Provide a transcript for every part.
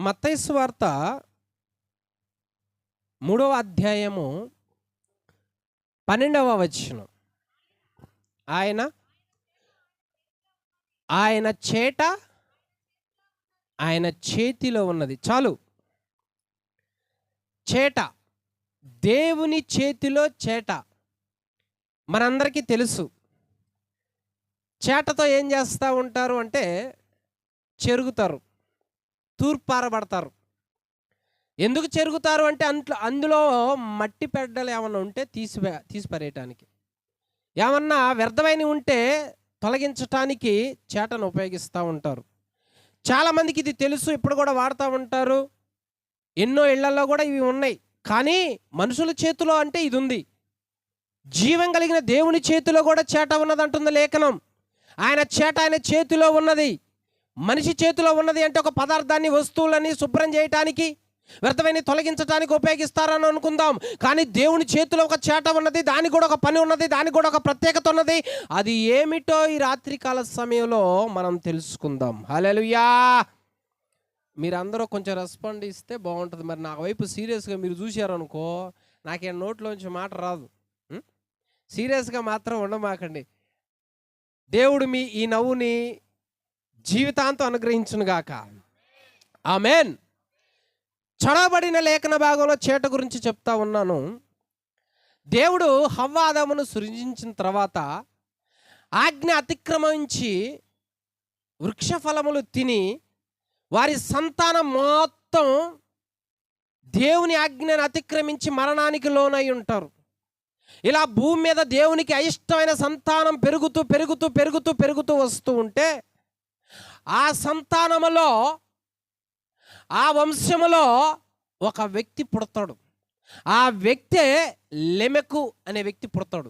మత్తయి సువార్త 3వ అధ్యాయము 12వ వచనం. ఆయన చేట ఆయన చేతిలో ఉన్నది. చాలు. చేట, దేవుని చేతిలో చేట మనందరికీ తెలుసు. చేటతో ఏం చేస్తూ ఉంటారు అంటే చెరుగుతారు, తూర్పారబడతారు. ఎందుకు చెరుగుతారు అంటే అందులో మట్టి పెడ్డలు ఏమన్నా ఉంటే తీసిపారేయటానికి, ఏమన్నా వ్యర్థమైన ఉంటే తొలగించటానికి చేటను ఉపయోగిస్తూ ఉంటారు. చాలామందికి ఇది తెలుసు, ఇప్పుడు కూడా వాడుతూ ఉంటారు. ఎన్నో ఇళ్లలో కూడా ఇవి ఉన్నాయి. కానీ మనుషుల చేతిలో అంటే ఇది ఉంది. జీవం కలిగిన దేవుని చేతిలో కూడా చేట ఉన్నది అంటుంది లేఖనం. ఆయన చేట ఆయన చేతిలో ఉన్నది. మనిషి చేతిలో ఉన్నది అంటే ఒక పదార్థాన్ని, వస్తువులని శుభ్రం చేయటానికి, వ్యర్థమైన తొలగించడానికి ఉపయోగిస్తారని అనుకుందాం. కానీ దేవుని చేతిలో ఒక చేట ఉన్నది, దానికి కూడా ఒక పని ఉన్నది, దానికి కూడా ఒక ప్రత్యేకత ఉన్నది. అది ఏమిటో ఈ రాత్రికాల సమయంలో మనం తెలుసుకుందాం. హల్లెలూయా. మీరందరూ కొంచెం రెస్పాండ్ ఇస్తే బాగుంటుంది. మరి నా వైపు సీరియస్గా మీరు చూశారనుకో, నాకేం నోట్లోంచి మాట రాదు. సీరియస్గా మాత్రం ఉండమాకండి. దేవుడు మీ ఈ నవ్వుని జీవితాంతం అనుగ్రహించునుగాక. ఆమేన్. చడబడిన లేఖన భాగంలో చేట గురించి చెప్తా ఉన్నాను. దేవుడు హవ్వ ఆదామును సృజించిన తర్వాత ఆజ్ఞ అతిక్రమించి వృక్ష ఫలములు తిని వారి సంతానం మొత్తం దేవుని ఆజ్ఞను అతిక్రమించి మరణానికి లోనై ఉంటారు. ఇలా భూమి మీద దేవునికి అయిష్టమైన సంతానం పెరుగుతూ పెరుగుతూ పెరుగుతూ పెరుగుతూ వస్తూ ఉంటే ఆ సంతానములో, ఆ వంశములో ఒక వ్యక్తి పుడతాడు. ఆ వ్యక్తే లెమెకు అనే వ్యక్తి పుడతాడు.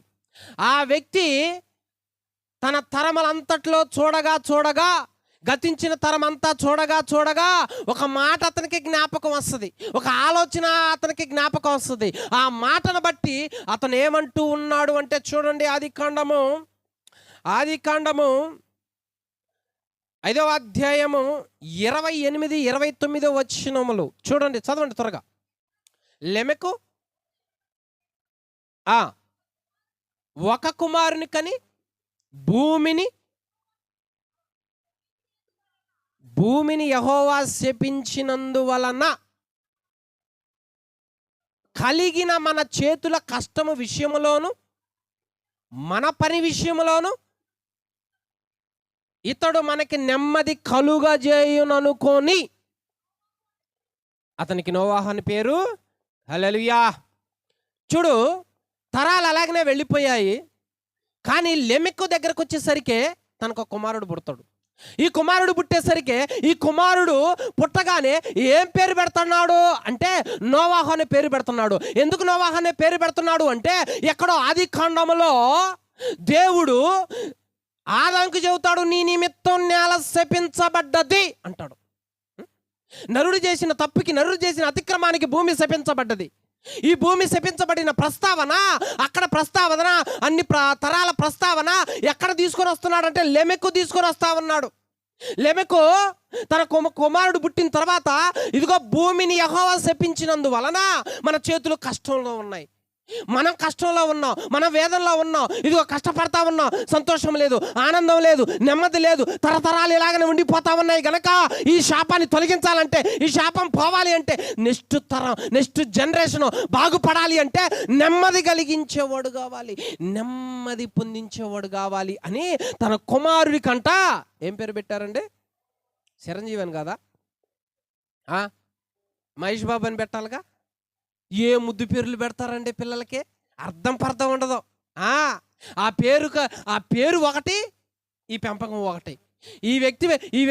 ఆ వ్యక్తి తన తరములంతట్లో చూడగా గతించిన తరం అంతా చూడగా ఒక మాట అతనికి జ్ఞాపకం వస్తుంది, ఒక ఆలోచన అతనికి జ్ఞాపకం వస్తుంది. ఆ మాటను బట్టి అతను ఏమంటూ ఉన్నాడు అంటే చూడండి, ఆదికాండము 5వ అధ్యాయము 28, 29 వచనములు చూడండి, చదవండి త్వరగా. లెమెకు ఒక కుమారుని కని భూమిని యెహోవా శపించినందువలన కలిగిన మన చేతుల కష్టము విషయములోను మన పని విషయములోను ఇతడు మనకి నెమ్మది కలుగజేయుననుకొని అతనికి నోవాహు అని పేరు. హల్లెలూయా. చూడు, తరాలు అలాగనే వెళ్ళిపోయాయి. కానీ లెమెకు దగ్గరకు వచ్చేసరికి తనకు ఒక కుమారుడు పుడతాడు. ఈ కుమారుడు పుట్టేసరికి ఈ కుమారుడు పుట్టగానే ఏం పేరు పెడుతున్నాడు అంటే నోవాహు అనే పేరు పెడుతున్నాడు. ఎందుకు నోవాహు అనే పేరు పెడుతున్నాడు అంటే ఎక్కడో ఆదికాండములో దేవుడు ఆదాముకు చెబుతాడు, నీ నిమిత్తం నేల శపించబడ్డది అంటాడు. నరుడు చేసిన తప్పుకి, నరుడు చేసిన అతిక్రమానికి భూమి శపించబడ్డది. ఈ భూమి శపించబడిన ప్రస్తావన, అక్కడ ప్రస్తావన, అన్ని తరాల ప్రస్తావన ఎక్కడ తీసుకొని వస్తున్నాడంటే లెమెకు తీసుకొని వస్తా ఉన్నాడు. లెమెకు తన కుమారుడు పుట్టిన తర్వాత ఇదిగో భూమిని యెహోవా శపించినందువలన మన చేతులు కష్టంలో ఉన్నాయి, మనం కష్టంలో ఉన్నాం, మనం వేదనలో ఉన్నాం, ఇదిగో కష్టపడతా ఉన్నాం, సంతోషం లేదు, ఆనందం లేదు, నెమ్మది లేదు, తరతరాలు ఇలాగనే ఉండిపోతా ఉన్నాయి. గనక ఈ శాపాన్ని తొలగించాలంటే, ఈ శాపం పోవాలి అంటే, నెక్స్ట్ తరం, నెక్స్ట్ జనరేషన్ బాగుపడాలి అంటే నెమ్మది కలిగించేవాడు కావాలి, నెమ్మది పొందించేవాడు కావాలి అని తన కుమారుడికంట ఏం పేరు పెట్టారండి? చిరంజీవి అని కదా, మహేష్ బాబు అని పెట్టాలిగా. ఏ ముద్దు పేర్లు పెడతారండి పిల్లలకి, అర్థం పర్థం ఉండదు. ఆ పేరు ఒకటి, ఈ పెంపకం ఒకటి, ఈ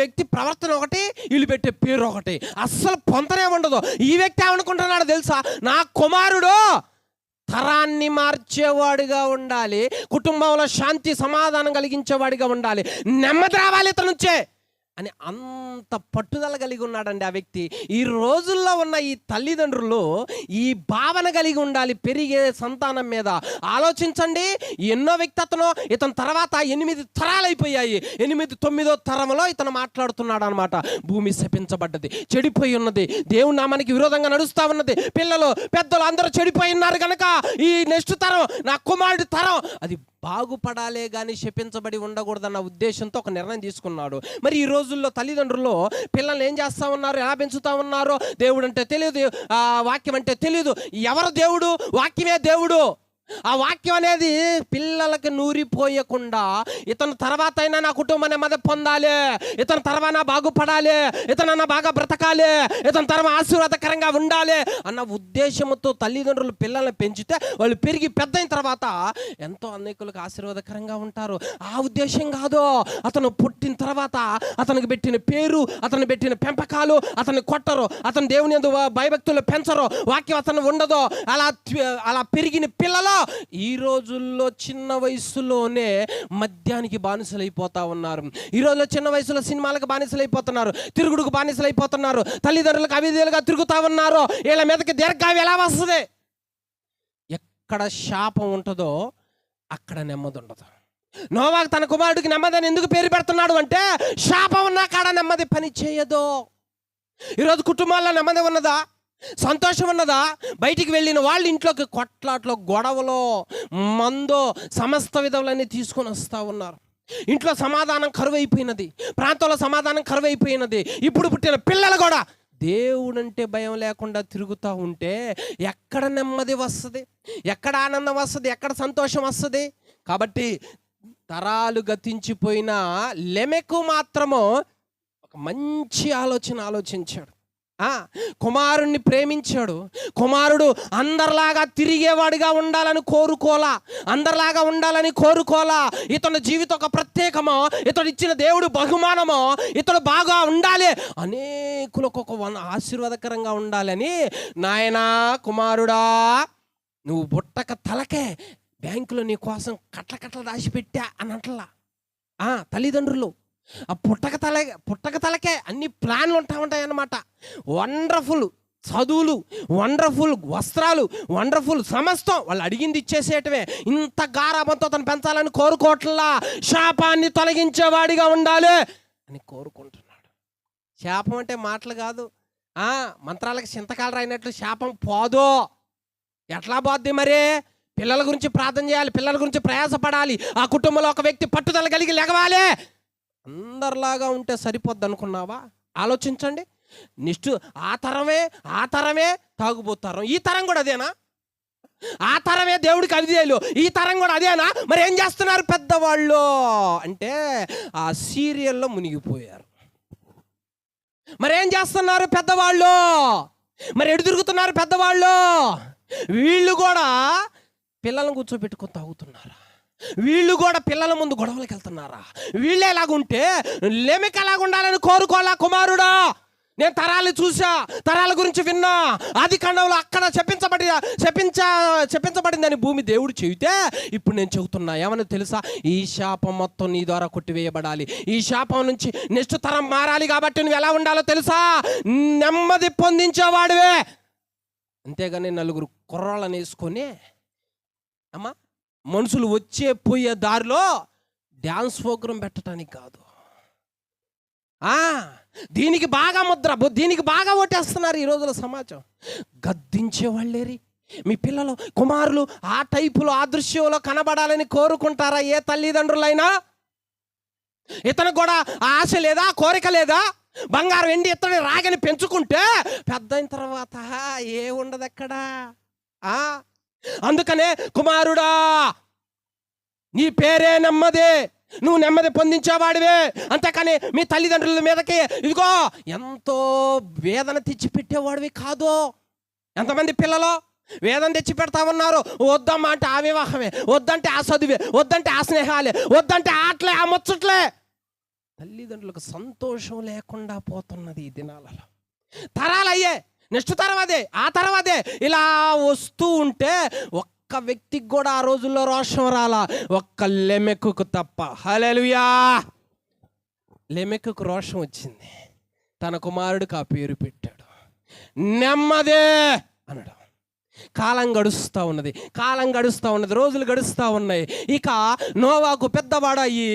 వ్యక్తి ప్రవర్తన ఒకటి, వీళ్ళు పెట్టే పేరు ఒకటి, అస్సలు పొంతనే ఉండదు. ఈ వ్యక్తి ఏమనుకుంటున్నాడు తెలుసా, నా కుమారుడు తరాన్ని మార్చేవాడిగా ఉండాలి, కుటుంబంలో శాంతి సమాధానం కలిగించేవాడిగా ఉండాలి, నెమ్మది రావాలి ఇతను నుంచే. అని అంత పట్టుదల కలిగి ఉన్నాడండి ఆ వ్యక్తి. ఈ రోజుల్లో ఉన్న ఈ తల్లిదండ్రులు ఈ భావన కలిగి ఉండాలి పెరిగే సంతానం మీద. ఆలోచించండి, ఎన్నో వ్యక్తి అతను, ఇతని తర్వాత 8 తరాలు అయిపోయాయి. 9వ తరంలో ఇతను మాట్లాడుతున్నాడు అనమాట. భూమి శపించబడ్డది, చెడిపోయి ఉన్నది, దేవుని నామానికి విరోధంగా నడుస్తూ ఉన్నది, పిల్లలు పెద్దలు అందరూ చెడిపోయి ఉన్నారు కనుక ఈ నెక్స్ట్ తరం, నా కుమారుడి తరం అది బాగుపడాలే కానీ శపించబడి ఉండకూడదన్న ఉద్దేశంతో ఒక నిర్ణయం తీసుకున్నాడు. మరి ఈ రోజుల్లో తల్లిదండ్రులు పిల్లల్ని ఏం చేస్తూ ఉన్నారు, ఎలా పెంచుతూ ఉన్నారో? దేవుడు అంటే తెలియదు, వాక్యం అంటే తెలియదు. ఎవరు దేవుడు? వాక్యమే దేవుడు. ఆ వాక్యం అనేది పిల్లలకి నూరిపోయకుండా, ఇతను తర్వాత అయినా నా కుటుంబం నెమ్మది పొందాలి, ఇతను తర్వాత బాగుపడాలి, ఇతనన్నా బాగా బ్రతకాలి, ఇతని తర్వాత ఆశీర్వాదకరంగా ఉండాలి అన్న ఉద్దేశంతో తల్లిదండ్రులు పిల్లల్ని పెంచితే వాళ్ళు పెరిగి పెద్దయిన తర్వాత ఎంతో అనేకులకు ఆశీర్వాదకరంగా ఉంటారు. ఆ ఉద్దేశం కాదు. అతను పుట్టిన తర్వాత అతనికి పెట్టిన పేరు, అతను పెట్టిన పెంపకాలు, అతన్ని కొట్టరు, అతను దేవుని యందు భయభక్తులు పెంచరు, వాక్యం అతను ఉండదు. అలా పెరిగిన పిల్లలు ఈ రోజుల్లో చిన్న వయసులోనే మద్యానికి బానిసలైపోతా ఉన్నారు. ఈ రోజుల్లో చిన్న వయసులో సినిమాలకు బానిసలైపోతున్నారు, తిరుగుడుకు బానిసలైపోతున్నారు, తల్లిదండ్రులకు అవిధేయులుగా తిరుగుతా ఉన్నారు. వీళ్ళ మీదకి దీర్ఘావి ఎలా వస్తుంది? ఎక్కడ శాపం ఉంటుందో అక్కడ నెమ్మది ఉండదు. నోవాహు తన కుమారుడికి నెమ్మది అని ఎందుకు పేరు పెడుతున్నాడు అంటే, శాపం ఉన్నా కాడ నెమ్మది పని చేయదు. ఈరోజు కుటుంబాల్లో నెమ్మది ఉన్నదా? సంతోషం ఉన్నదా? బయటికి వెళ్ళిన వాళ్ళు ఇంట్లోకి కొట్లాట్లో, గొడవలో, మందో, సమస్త విధములన్నీ తీసుకొని వస్తూ ఉన్నారు. ఇంట్లో సమాధానం కరువైపోయినది, ప్రాంతంలో సమాధానం కరువైపోయినది. ఇప్పుడు పుట్టిన పిల్లలు కూడా దేవుడంటే భయం లేకుండా తిరుగుతూ ఉంటే ఎక్కడ నెమ్మది వస్తుంది, ఎక్కడ ఆనందం వస్తుంది, ఎక్కడ సంతోషం వస్తుంది? కాబట్టి తరాలు గతించిపోయిన లెమెకు మాత్రము ఒక మంచి ఆలోచించాడు. కుమారుణ్ణి ప్రేమించాడు. కుమారుడు అందరిలాగా తిరిగేవాడిగా ఉండాలని కోరుకోలా, అందరిలాగా ఉండాలని కోరుకోలా. ఇతని జీవితం ఒక ప్రత్యేకమో, ఇతడు ఇచ్చిన దేవుడు బహుమానమో, ఇతడు బాగా ఉండాలి, అనేకులకు ఒక ఆశీర్వాదకరంగా ఉండాలని, నాయనా కుమారుడా నువ్వు బుట్టక తలకే బ్యాంకులో నీ కోసం కట్ల దాచిపెట్టా అని అంటలా తల్లిదండ్రులు. ఆ పుట్టక తలకే అన్ని ప్లాన్లు ఉంటాయి అన్నమాట. వండర్ఫుల్ చదువులు, వండర్ఫుల్ వస్త్రాలు, వండర్ఫుల్ సమస్తం వాళ్ళు అడిగింది ఇచ్చేసేయటమే. ఇంత గారాబంతో తను పెంచాలని కోరుకోవట్లా, శాపాన్ని తొలగించేవాడిగా ఉండాలి అని కోరుకుంటున్నాడు. శాపం అంటే మాటలు కాదు, మంత్రాలకు చింతకాలు రాయినట్లు శాపం పోదు. ఎట్లా పోద్ది మరి? పిల్లల గురించి ప్రార్థన చేయాలి, పిల్లల గురించి ప్రయాసపడాలి, ఆ కుటుంబంలో ఒక వ్యక్తి పట్టుదల కలిగి లెగవాలి. అందరిలాగా ఉంటే సరిపోద్ది అనుకున్నావా? ఆలోచించండి. ఆ తరమే తాగుబోతారు. ఈ తరం కూడా అదేనా? ఆ తరమే దేవుడికి అవిధేయులు, ఈ తరం కూడా అదేనా? మరి ఏం చేస్తున్నారు పెద్దవాళ్ళు అంటే ఆ సీరియల్లో మునిగిపోయారు. మరి ఏం చేస్తున్నారు పెద్దవాళ్ళు? మరి ఎటు తిరుగుతున్నారు పెద్దవాళ్ళు? వీళ్ళు కూడా పిల్లలను కూర్చోబెట్టుకొని తాగుతున్నారా? వీళ్ళు కూడా పిల్లల ముందు గొడవలకు వెళ్తున్నారా? వీళ్ళే ఎలాగుంటే లెమెకు ఎలాగ ఉండాలని కోరుకోవాలా కుమారుడా? నేను తరాలు చూసా, తరాల గురించి విన్నా. ఆది కాండంలో అక్కడ చెప్పించబడిందని భూమి దేవుడు చెబితే ఇప్పుడు నేను చెబుతున్నా. ఏమని తెలుసా? ఈ శాపం మొత్తం నీ ద్వారా కొట్టివేయబడాలి, ఈ శాపం నుంచి నెక్స్ట్ తరం మారాలి. కాబట్టి నువ్వు ఎలా ఉండాలో తెలుసా? నెమ్మది పొందించేవాడివే. అంతేగాని నలుగురు కుర్రాళ్ళని వేసుకొని మనుషులు పోయే దారిలో డ్యాన్స్ ప్రోగ్రాం పెట్టడానికి కాదు. దీనికి బాగా దీనికి బాగా ఓటేస్తున్నారు ఈ రోజుల సమాజం. గద్దించే వాళ్ళేరి మీ పిల్లలు, కుమారులు ఆ టైపులో, ఆ దృశ్యంలో కనబడాలని కోరుకుంటారా ఏ తల్లిదండ్రులైనా? ఇతను కూడా ఆశ లేదా, కోరిక లేదా? బంగారం వెండి ఇతని రాగని పెంచుకుంటే పెద్ద అయిన తర్వాత ఏ ఉండదు అక్కడ. అందుకనే కుమారుడా నీ పేరే నెమ్మది, నువ్వు నెమ్మది పొందించేవాడివే. అంతేకాని మీ తల్లిదండ్రుల మీదకి ఇదిగో ఎంతో వేదన తెచ్చిపెట్టేవాడివి కాదు. ఎంతమంది పిల్లలు వేదన తెచ్చి పెడతా ఉన్నారు. వద్దమ్మా అంటే ఆ వివాహమే, వద్దంటే ఆ చదువే, వద్దంటే ఆ స్నేహాలే, వద్దంటే ఆటలే, ఆ ముచ్చట్లే. తల్లిదండ్రులకు సంతోషం లేకుండా పోతున్నది ఈ దినాలలో. తరాలు అయ్యే, నెక్స్ట్ తరం అదే, ఆ తరం అదే, ఇలా వస్తూ ఉంటే ఒక్క వ్యక్తికి కూడా ఆ రోజుల్లో రోషం రాలా, ఒక్క లెమెకుకు తప్ప. హల్లెలూయా. లెమెకుకు రోషం వచ్చింది. తన కుమారుడికి ఆ పేరు పెట్టాడు, నెమ్మదే అన్నాడు. కాలం గడుస్తూ ఉన్నది, రోజులు గడుస్తూ ఉన్నాయి. ఇక నోవాకు పెద్దవాడయ్యి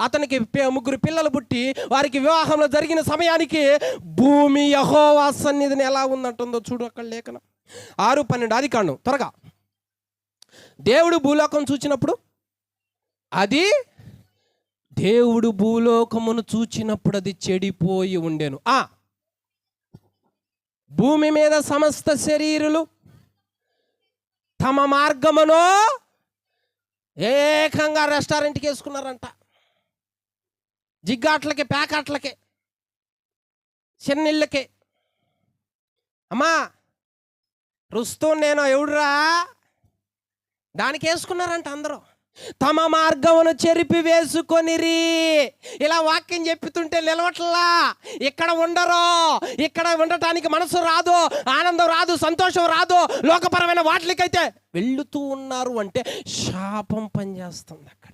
అతనికి 3 పిల్లలు పుట్టి వారికి వివాహంలో జరిగిన సమయానికి భూమి యెహోవా సన్నిధిని ఎలా ఉందంటుందో చూడు అక్కడ లేఖనం 6:12 ఆదికాండం త్వరగా. దేవుడు భూలోకం చూచినప్పుడు అది దేవుడు భూలోకమును చూచినప్పుడు అది చెడిపోయి ఉండెను. భూమి మీద సమస్త శరీరులు తమ మార్గమును ఏకంగా రెస్టారెంట్కి వేసుకున్నారంట. జిగ్గాట్లకి, ప్యాకాట్లకి, చెన్నిళ్ళకి. అమ్మా రుస్తూ నేను ఎవడురా దానికి వేసుకున్నారంట అందరూ. తమ మార్గమును చెరిపి వేసుకొనిరి. ఇలా వాక్యం చెప్పుతుంటే నిలవట్లా. ఇక్కడ ఉండరు, ఇక్కడ ఉండటానికి మనసు రాదు, ఆనందం రాదు, సంతోషం రాదు. లోకపరమైన వాటికైతే వెళుతూ ఉన్నారు అంటే శాపం పనిచేస్తుంది అక్కడ.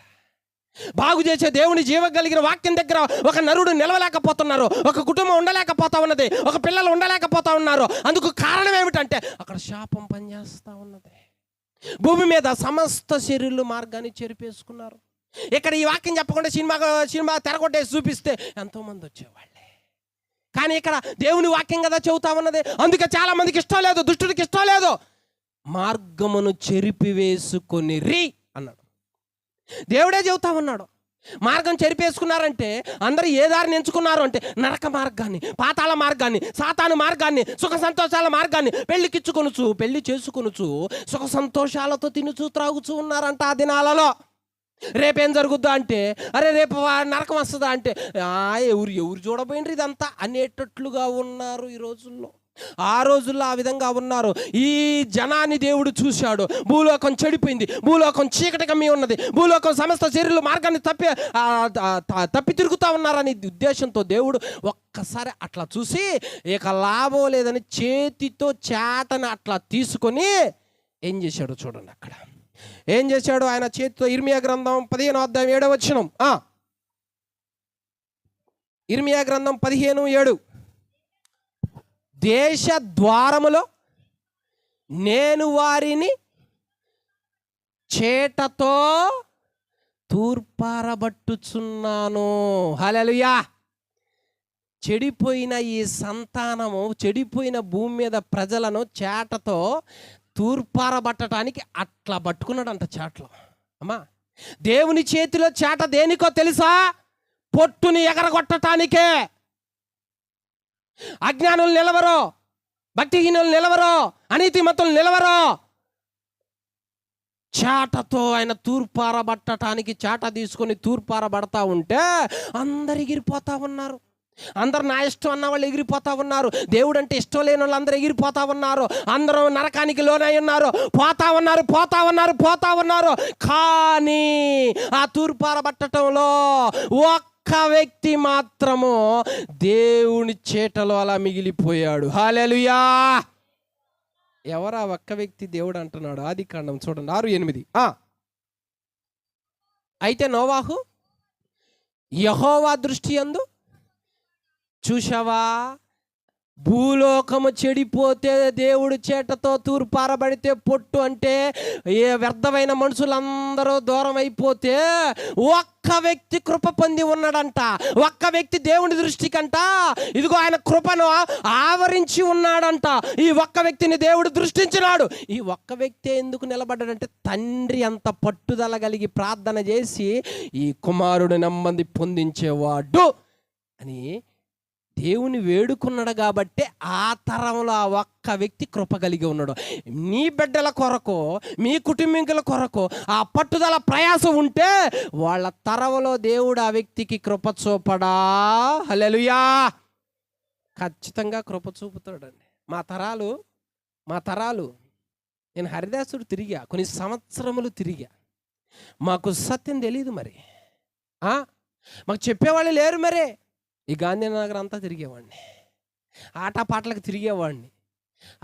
బాగు చేసే దేవుని జీవం కలిగిన వాక్యం దగ్గర ఒక నరుడు నిలవలేకపోతున్నారు, ఒక కుటుంబం ఉండలేకపోతా ఉన్నది, ఒక పిల్లలు ఉండలేకపోతా ఉన్నారు. అందుకు కారణం ఏమిటంటే అక్కడ శాపం పనిచేస్తూ ఉన్నది. భూమి మీద సమస్త శరీరులు మార్గాన్ని చెరిపేసుకున్నారు. ఇక్కడ ఈ వాక్యం చెప్పకుండా సినిమా తెరగొట్టేసి చూపిస్తే ఎంతోమంది వచ్చేవాళ్ళే. కానీ ఇక్కడ దేవుని వాక్యం కదా చెబుతా ఉన్నది. అందుకే చాలా మందికి ఇష్టం లేదు, దుష్టుడికి ఇష్టం లేదు. మార్గమును చెరిపివేసుకొనిరి అన్నాడు. దేవుడే చెబుతా ఉన్నాడు. మార్గం చెరిపేసుకున్నారంటే అందరూ ఏ దారిని ఎంచుకున్నారు అంటే నరక మార్గాన్ని, పాతాళ మార్గాన్ని, సాతాను మార్గాన్ని, సుఖ సంతోషాల మార్గాన్ని, పెళ్లి చేసుకొనుచు సుఖ సంతోషాలతో తినుచు త్రాగుచూ ఉన్నారంట ఆ దినాలలో. రేపేం జరుగుద్దా అంటే అరే రేపు నరకం వస్తుందా అంటే ఎవరు చూడబోయినరు ఇదంతా అనేటట్లుగా ఉన్నారు ఈ రోజుల్లో. ఆ రోజుల్లో ఆ విధంగా ఉన్నారు. ఈ జనాన్ని దేవుడు చూశాడు. భూలోకం చెడిపోయింది, భూలోకం చీకటిగా మీ ఉన్నది, భూలోకం సమస్త శరీరులు మార్గాన్ని తప్పి తిరుగుతూ ఉన్నారని ఉద్దేశంతో దేవుడు ఒక్కసారి అట్లా చూసి ఇక లాభం లేదని చేతితో చేటని అట్లా తీసుకొని ఏం చేశాడు చూడండి. అక్కడ ఏం చేశాడు ఆయన చేతితో? ఇర్మియా గ్రంథం 15:7 ఇర్మియా గ్రంథం 15:7 దేశ ద్వారములో నేను వారిని చేటతో తూర్పారబట్టుచున్నాను. హల్లెలూయా. చెడిపోయిన ఈ సంతానము, చెడిపోయిన భూమి మీద ప్రజలను చేటతో తూర్పారబట్టడానికి అట్లా పట్టుకున్నాడంట చేటలో. అమ్మా దేవుని చేతిలో చేట దేనికో తెలుసా? పొట్టుని ఎగరగొట్టడానికే. అజ్ఞానులు నిలవరు, భక్తిహీనులు నిలవరు, అనీతిమంతులు నిలవరు. చాటతో ఆయన తూర్పారబట్టడానికి చాట తీసుకొని తూర్పారబడతా ఉంటే అందరు ఎగిరిపోతా ఉన్నారు. అందరు నా ఇష్టం అన్న వాళ్ళు ఎగిరిపోతా ఉన్నారు. దేవుడు అంటే ఇష్టం లేని వాళ్ళు అందరూ ఎగిరిపోతా ఉన్నారు. అందరూ నరకానికి లోనై ఉన్నారు, పోతా ఉన్నారు. కానీ ఆ తూర్పారబట్టడంలో ఒక్క వ్యక్తి మాత్రము దేవుని చేటలో అలా మిగిలిపోయాడు. హల్లెలూయా. ఎవరా ఒక్క వ్యక్తి? దేవుడు అంటున్నాడు. ఆదికాండం చూడండి 6:8. అయితే నోవాహు యెహోవా దృష్టి యందు చూశావా, భూలోకము చెడిపోతే దేవుడు చేటతో తూర్పారబడితే పొట్టు అంటే ఏ వ్యర్థమైన మనుషులందరూ దూరం అయిపోతే ఒక్క వ్యక్తి కృప పొంది ఉన్నాడంట. ఒక్క వ్యక్తి దేవుని దృష్టికంట ఇదిగో ఆయన కృపను ఆవరించి ఉన్నాడంట. ఈ ఒక్క వ్యక్తిని దేవుడు దృష్టించినాడు. ఈ ఒక్క వ్యక్తి ఎందుకు నిలబడ్డాడంటే తండ్రి అంత పట్టుదల కలిగి ప్రార్థన చేసి ఈ కుమారుడు నెమ్మది పొందించేవాడు అని దేవుని వేడుకున్నాడు. కాబట్టి ఆ తరంలో ఆ ఒక్క వ్యక్తి కృప కలిగి ఉన్నాడు. నీ బిడ్డల కొరకు, మీ కుటుంబీకుల కొరకు ఆ పట్టుదల ప్రయాసం ఉంటే వాళ్ళ తరంలో దేవుడు ఆ వ్యక్తికి కృప చూపడా? హల్లెలూయా. ఖచ్చితంగా కృప చూపుతాడండి. మా తరాలు నేను హరిదాసుడు తిరిగా, కొన్ని సంవత్సరములు తిరిగా. మాకు సత్యం తెలియదు, మరి మాకు చెప్పేవాళ్ళు లేరు. మరి ఈ గాంధీనగర్ అంతా తిరిగేవాడిని, ఆటపాటలకు తిరిగేవాడిని.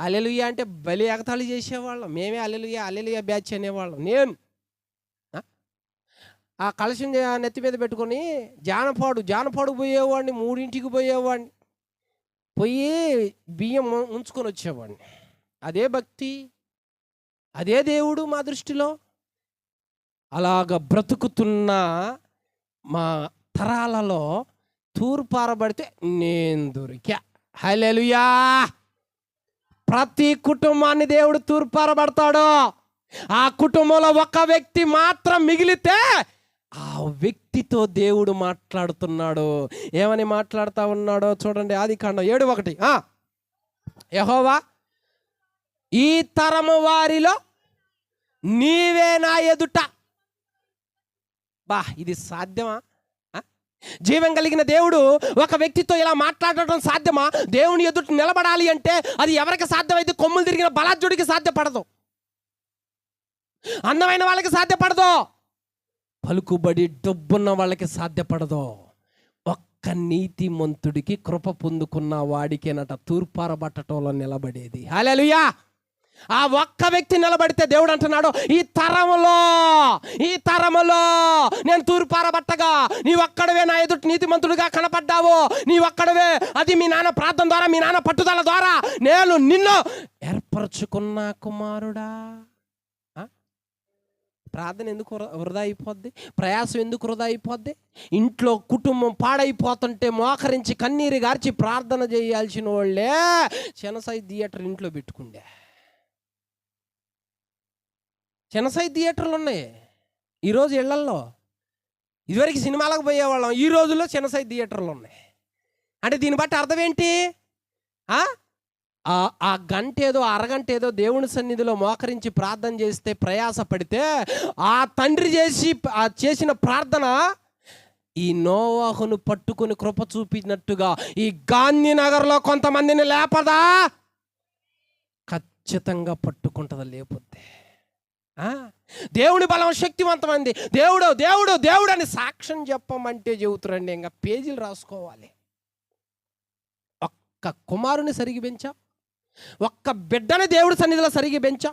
హల్లెలూయా అంటే బలి ఎగతాళి చేసేవాళ్ళం. మేమే హల్లెలూయా బ్యాచ్ అనేవాళ్ళం. నేను ఆ కలశం నెత్తి మీద పెట్టుకొని జానపాడు పోయేవాడిని, 3ంటికి పోయేవాడిని, పోయి బియ్యం ఉంచుకొని వచ్చేవాడిని. అదే భక్తి, అదే దేవుడు మా దృష్టిలో. అలాగ బ్రతుకుతున్న మా తరాలలో తూర్పారబడితే నేను దొరికా. హల్లెలూయా. ప్రతి కుటుంబాన్ని దేవుడు తూర్పారబడతాడు. ఆ కుటుంబంలో ఒక వ్యక్తి మాత్రం మిగిలితే ఆ వ్యక్తితో దేవుడు మాట్లాడుతున్నాడు. ఏమని మాట్లాడుతూ ఉన్నాడో చూడండి. ఆదికాండం 7:1. యెహోవా, ఈ తరము వారిలో నీవే నా ఎదుట. ఇది సాధ్యమా? జీవం కలిగిన దేవుడు ఒక వ్యక్తితో ఇలా మాట్లాడటం సాధ్యమా? దేవుని ఎదుట నిలబడాలి అంటే అది ఎవరికి సాధ్యమైతే? కొమ్ములు తిరిగిన బలాఢ్యుడికి సాధ్యపడదు, అందమైన వాళ్ళకి సాధ్యపడదు, పలుకుబడి డబ్బున్న వాళ్ళకి సాధ్యపడదు. ఒక్క నీతిమంతుడికి కృప పొందుకున్న వాడికేనట తూర్పారబట్టడంలో నిలబడేది. హల్లెలూయా. ఆ ఒక్క వ్యక్తి నిలబడితే దేవుడు అంటున్నాడు, ఈ తరములో నేను తూర్పారబట్టగా నీ ఒక్కడవే నా ఎదుటి నీతిమంతుడిగా కనపడ్డావు. నీ ఒక్కడవే. అది మీ నాన్న ప్రార్థన ద్వారా, మీ నాన్న పట్టుదల ద్వారా నేను నిన్ను ఏర్పరచుకున్న కుమారుడా. ప్రార్థన ఎందుకు వృధా అయిపోద్ది? ప్రయాసం ఎందుకు వృధా అయిపోద్ది? ఇంట్లో కుటుంబం పాడైపోతుంటే మోకరించి కన్నీరు గార్చి ప్రార్థన చేయాల్సిన వాళ్ళే చెనసాయి థియేటర్ ఇంట్లో పెట్టుకుండే. చెనసాయి థియేటర్లు ఉన్నాయి ఈరోజు ఇళ్లల్లో. ఇదివరకు సినిమాలకు పోయేవాళ్ళం, ఈ రోజుల్లో చెనసాయి థియేటర్లు ఉన్నాయి. అంటే దీన్ని బట్టి అర్థం ఏంటి? ఆ గంట ఏదో అరగంట ఏదో దేవుని సన్నిధిలో మోకరించి ప్రార్థన చేస్తే, ప్రయాస పడితే ఆ తండ్రి చేసిన ప్రార్థన ఈ నోవాహును పట్టుకుని కృప చూపినట్టుగా ఈ గాంధీనగర్లో కొంతమందిని లేపదా? ఖచ్చితంగా పట్టుకుంటుందా? లేకపోతే దేవుని బలం శక్తివంతమైంది. దేవుడు దేవుడు దేవుడు అని సాక్ష్యం చెప్పమంటే చెబుతురండి. ఇంకా పేజీలు రాసుకోవాలి. ఒక్క కుమారుని సరిగి పెంచా, ఒక్క బిడ్డని దేవుడి సన్నిధిలో సరిగి పెంచా.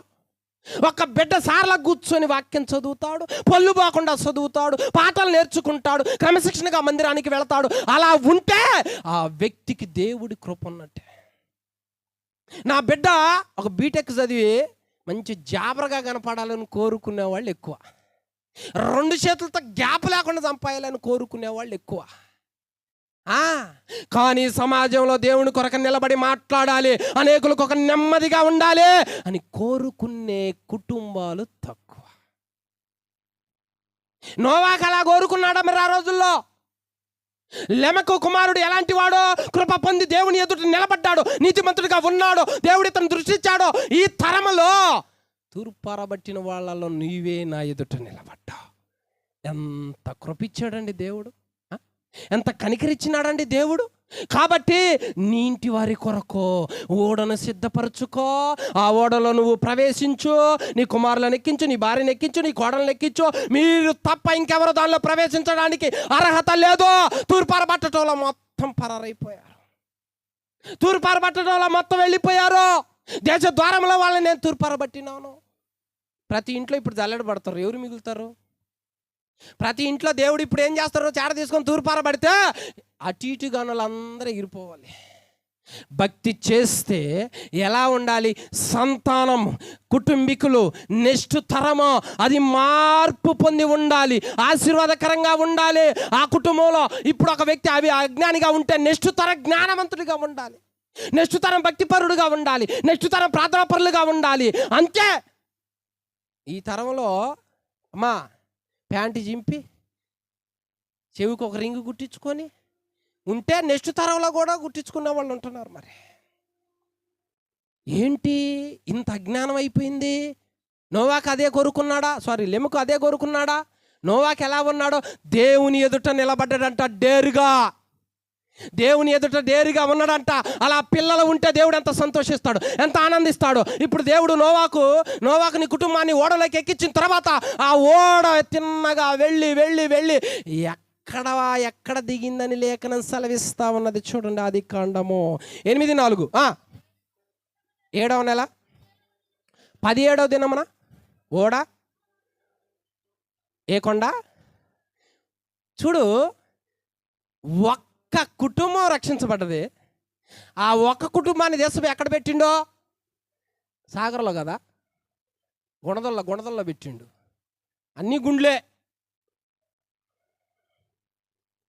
ఒక్క బిడ్డ సార్లా కూర్చొని వాక్యం చదువుతాడు, పళ్ళు పోకుండా చదువుతాడు, పాటలు నేర్చుకుంటాడు, క్రమశిక్షణగా మందిరానికి వెళతాడు. అలా ఉంటే ఆ వ్యక్తికి దేవుడి కృప ఉన్నట్టే. నా బిడ్డ ఒక బీటెక్ చదివి మంచి జాబర్గా కనపడాలని కోరుకునే వాళ్ళు ఎక్కువ, 2 చేతులతో గ్యాప్ లేకుండా చంపాయాలని కోరుకునే వాళ్ళు ఎక్కువ. కానీ సమాజంలో దేవుని కొరకు నిలబడి మాట్లాడాలి, అనేకులకు ఒక నెమ్మదిగా ఉండాలి అని కోరుకునే కుటుంబాలు తక్కువ. నోవాహు అలా కోరుకున్నాడా మరి ఆ రోజుల్లో? లెమెకు కుమారుడు ఎలాంటి వాడో? కృప పొంది దేవుని ఎదుట నిలబడ్డాడు, నీతిమంతుడిగా ఉన్నాడు, దేవుడి తను దృష్టించాడు. ఈ తరములో తూర్పారబట్టిన వాళ్ళలో నీవే నా ఎదుట నిలబడ్డావు. ఎంత కృపిచ్చాడండి దేవుడు, ఎంత కనికరిచ్చినాడండి దేవుడు. కాబట్టి నీ ఇంటి వారి కొరకు ఓడను సిద్ధపరచుకో. ఆ ఓడలో నువ్వు ప్రవేశించు, నీ కుమారులను ఎక్కించు, నీ భార్యను ఎక్కించు, నీ కోడలను ఎక్కించు. మీరు తప్ప ఇంకెవరు దానిలో ప్రవేశించడానికి అర్హత లేదు. తూర్పారబట్టడంలో మొత్తం పరారైపోయారు, తూర్పారబట్టడంలో మొత్తం వెళ్ళిపోయారు. దేశ ద్వారంలో వాళ్ళని నేను తూర్పారబట్టినాను. ప్రతి ఇంట్లో ఇప్పుడు జల్లెడ పడతారు, ఎవరు మిగులుతారు? ప్రతి ఇంట్లో దేవుడు ఇప్పుడు ఏం చేస్తారు? చాడ తీసుకొని తూర్పారబడితే అటు ఇటు గనులందరూ ఎగిరిపోవాలి. భక్తి చేస్తే ఎలా ఉండాలి? సంతానం, కుటుంబీకులు, నెక్స్ట్ తరము అది మార్పు పొంది ఉండాలి, ఆశీర్వాదకరంగా ఉండాలి. ఆ కుటుంబంలో ఇప్పుడు ఒక వ్యక్తి అజ్ఞానిగా ఉంటే నెక్స్ట్ తరం జ్ఞానవంతుడిగా ఉండాలి, నెక్స్ట్ తరం భక్తిపరుడుగా ఉండాలి, నెక్స్ట్ తరం ప్రార్థనాపరులుగా ఉండాలి. అంతే. ఈ తరంలో అమ్మా ప్యాంటు చింపి చెవికి ఒక రింగు కుట్టించుకొని ఉంటే నెక్స్ట్ తరంలో కూడా కుట్టించుకునే వాళ్ళు ఉంటున్నారు. మరి ఏంటి ఇంత అజ్ఞానం అయిపోయింది? నోవాకు అదే కోరుకున్నాడా? లెమెకు అదే కోరుకున్నాడా? నోవాకు ఎలా ఉన్నాడో? దేవుని ఎదుట నిలబడ్డాడంట, డేరుగా. దేవుని ఎదుట డేరుగా ఉన్నాడంట. అలా పిల్లలు ఉంటే దేవుడు ఎంత సంతోషిస్తాడు, ఎంత ఆనందిస్తాడు. ఇప్పుడు దేవుడు నోవాకుని కుటుంబాన్ని ఓడలోకి ఎక్కించిన తర్వాత ఆ ఓడ తిన్నగా వెళ్ళి వెళ్ళి వెళ్ళి ఎక్కడ దిగిందని లేఖనం సెలవిస్తా ఉన్నది. చూడండి, ఆదికాండము 8:4. 7వ నెల 17వ దినమున ఓడ ఏ కొండ? చూడు, ఒక్క కుటుంబం రక్షించబడ్డది. ఆ ఒక్క కుటుంబాన్ని దేశం ఎక్కడ పెట్టిండో? సాగర్లో కదా, గుణదల్లో పెట్టిండు. అన్ని గుండ్లే.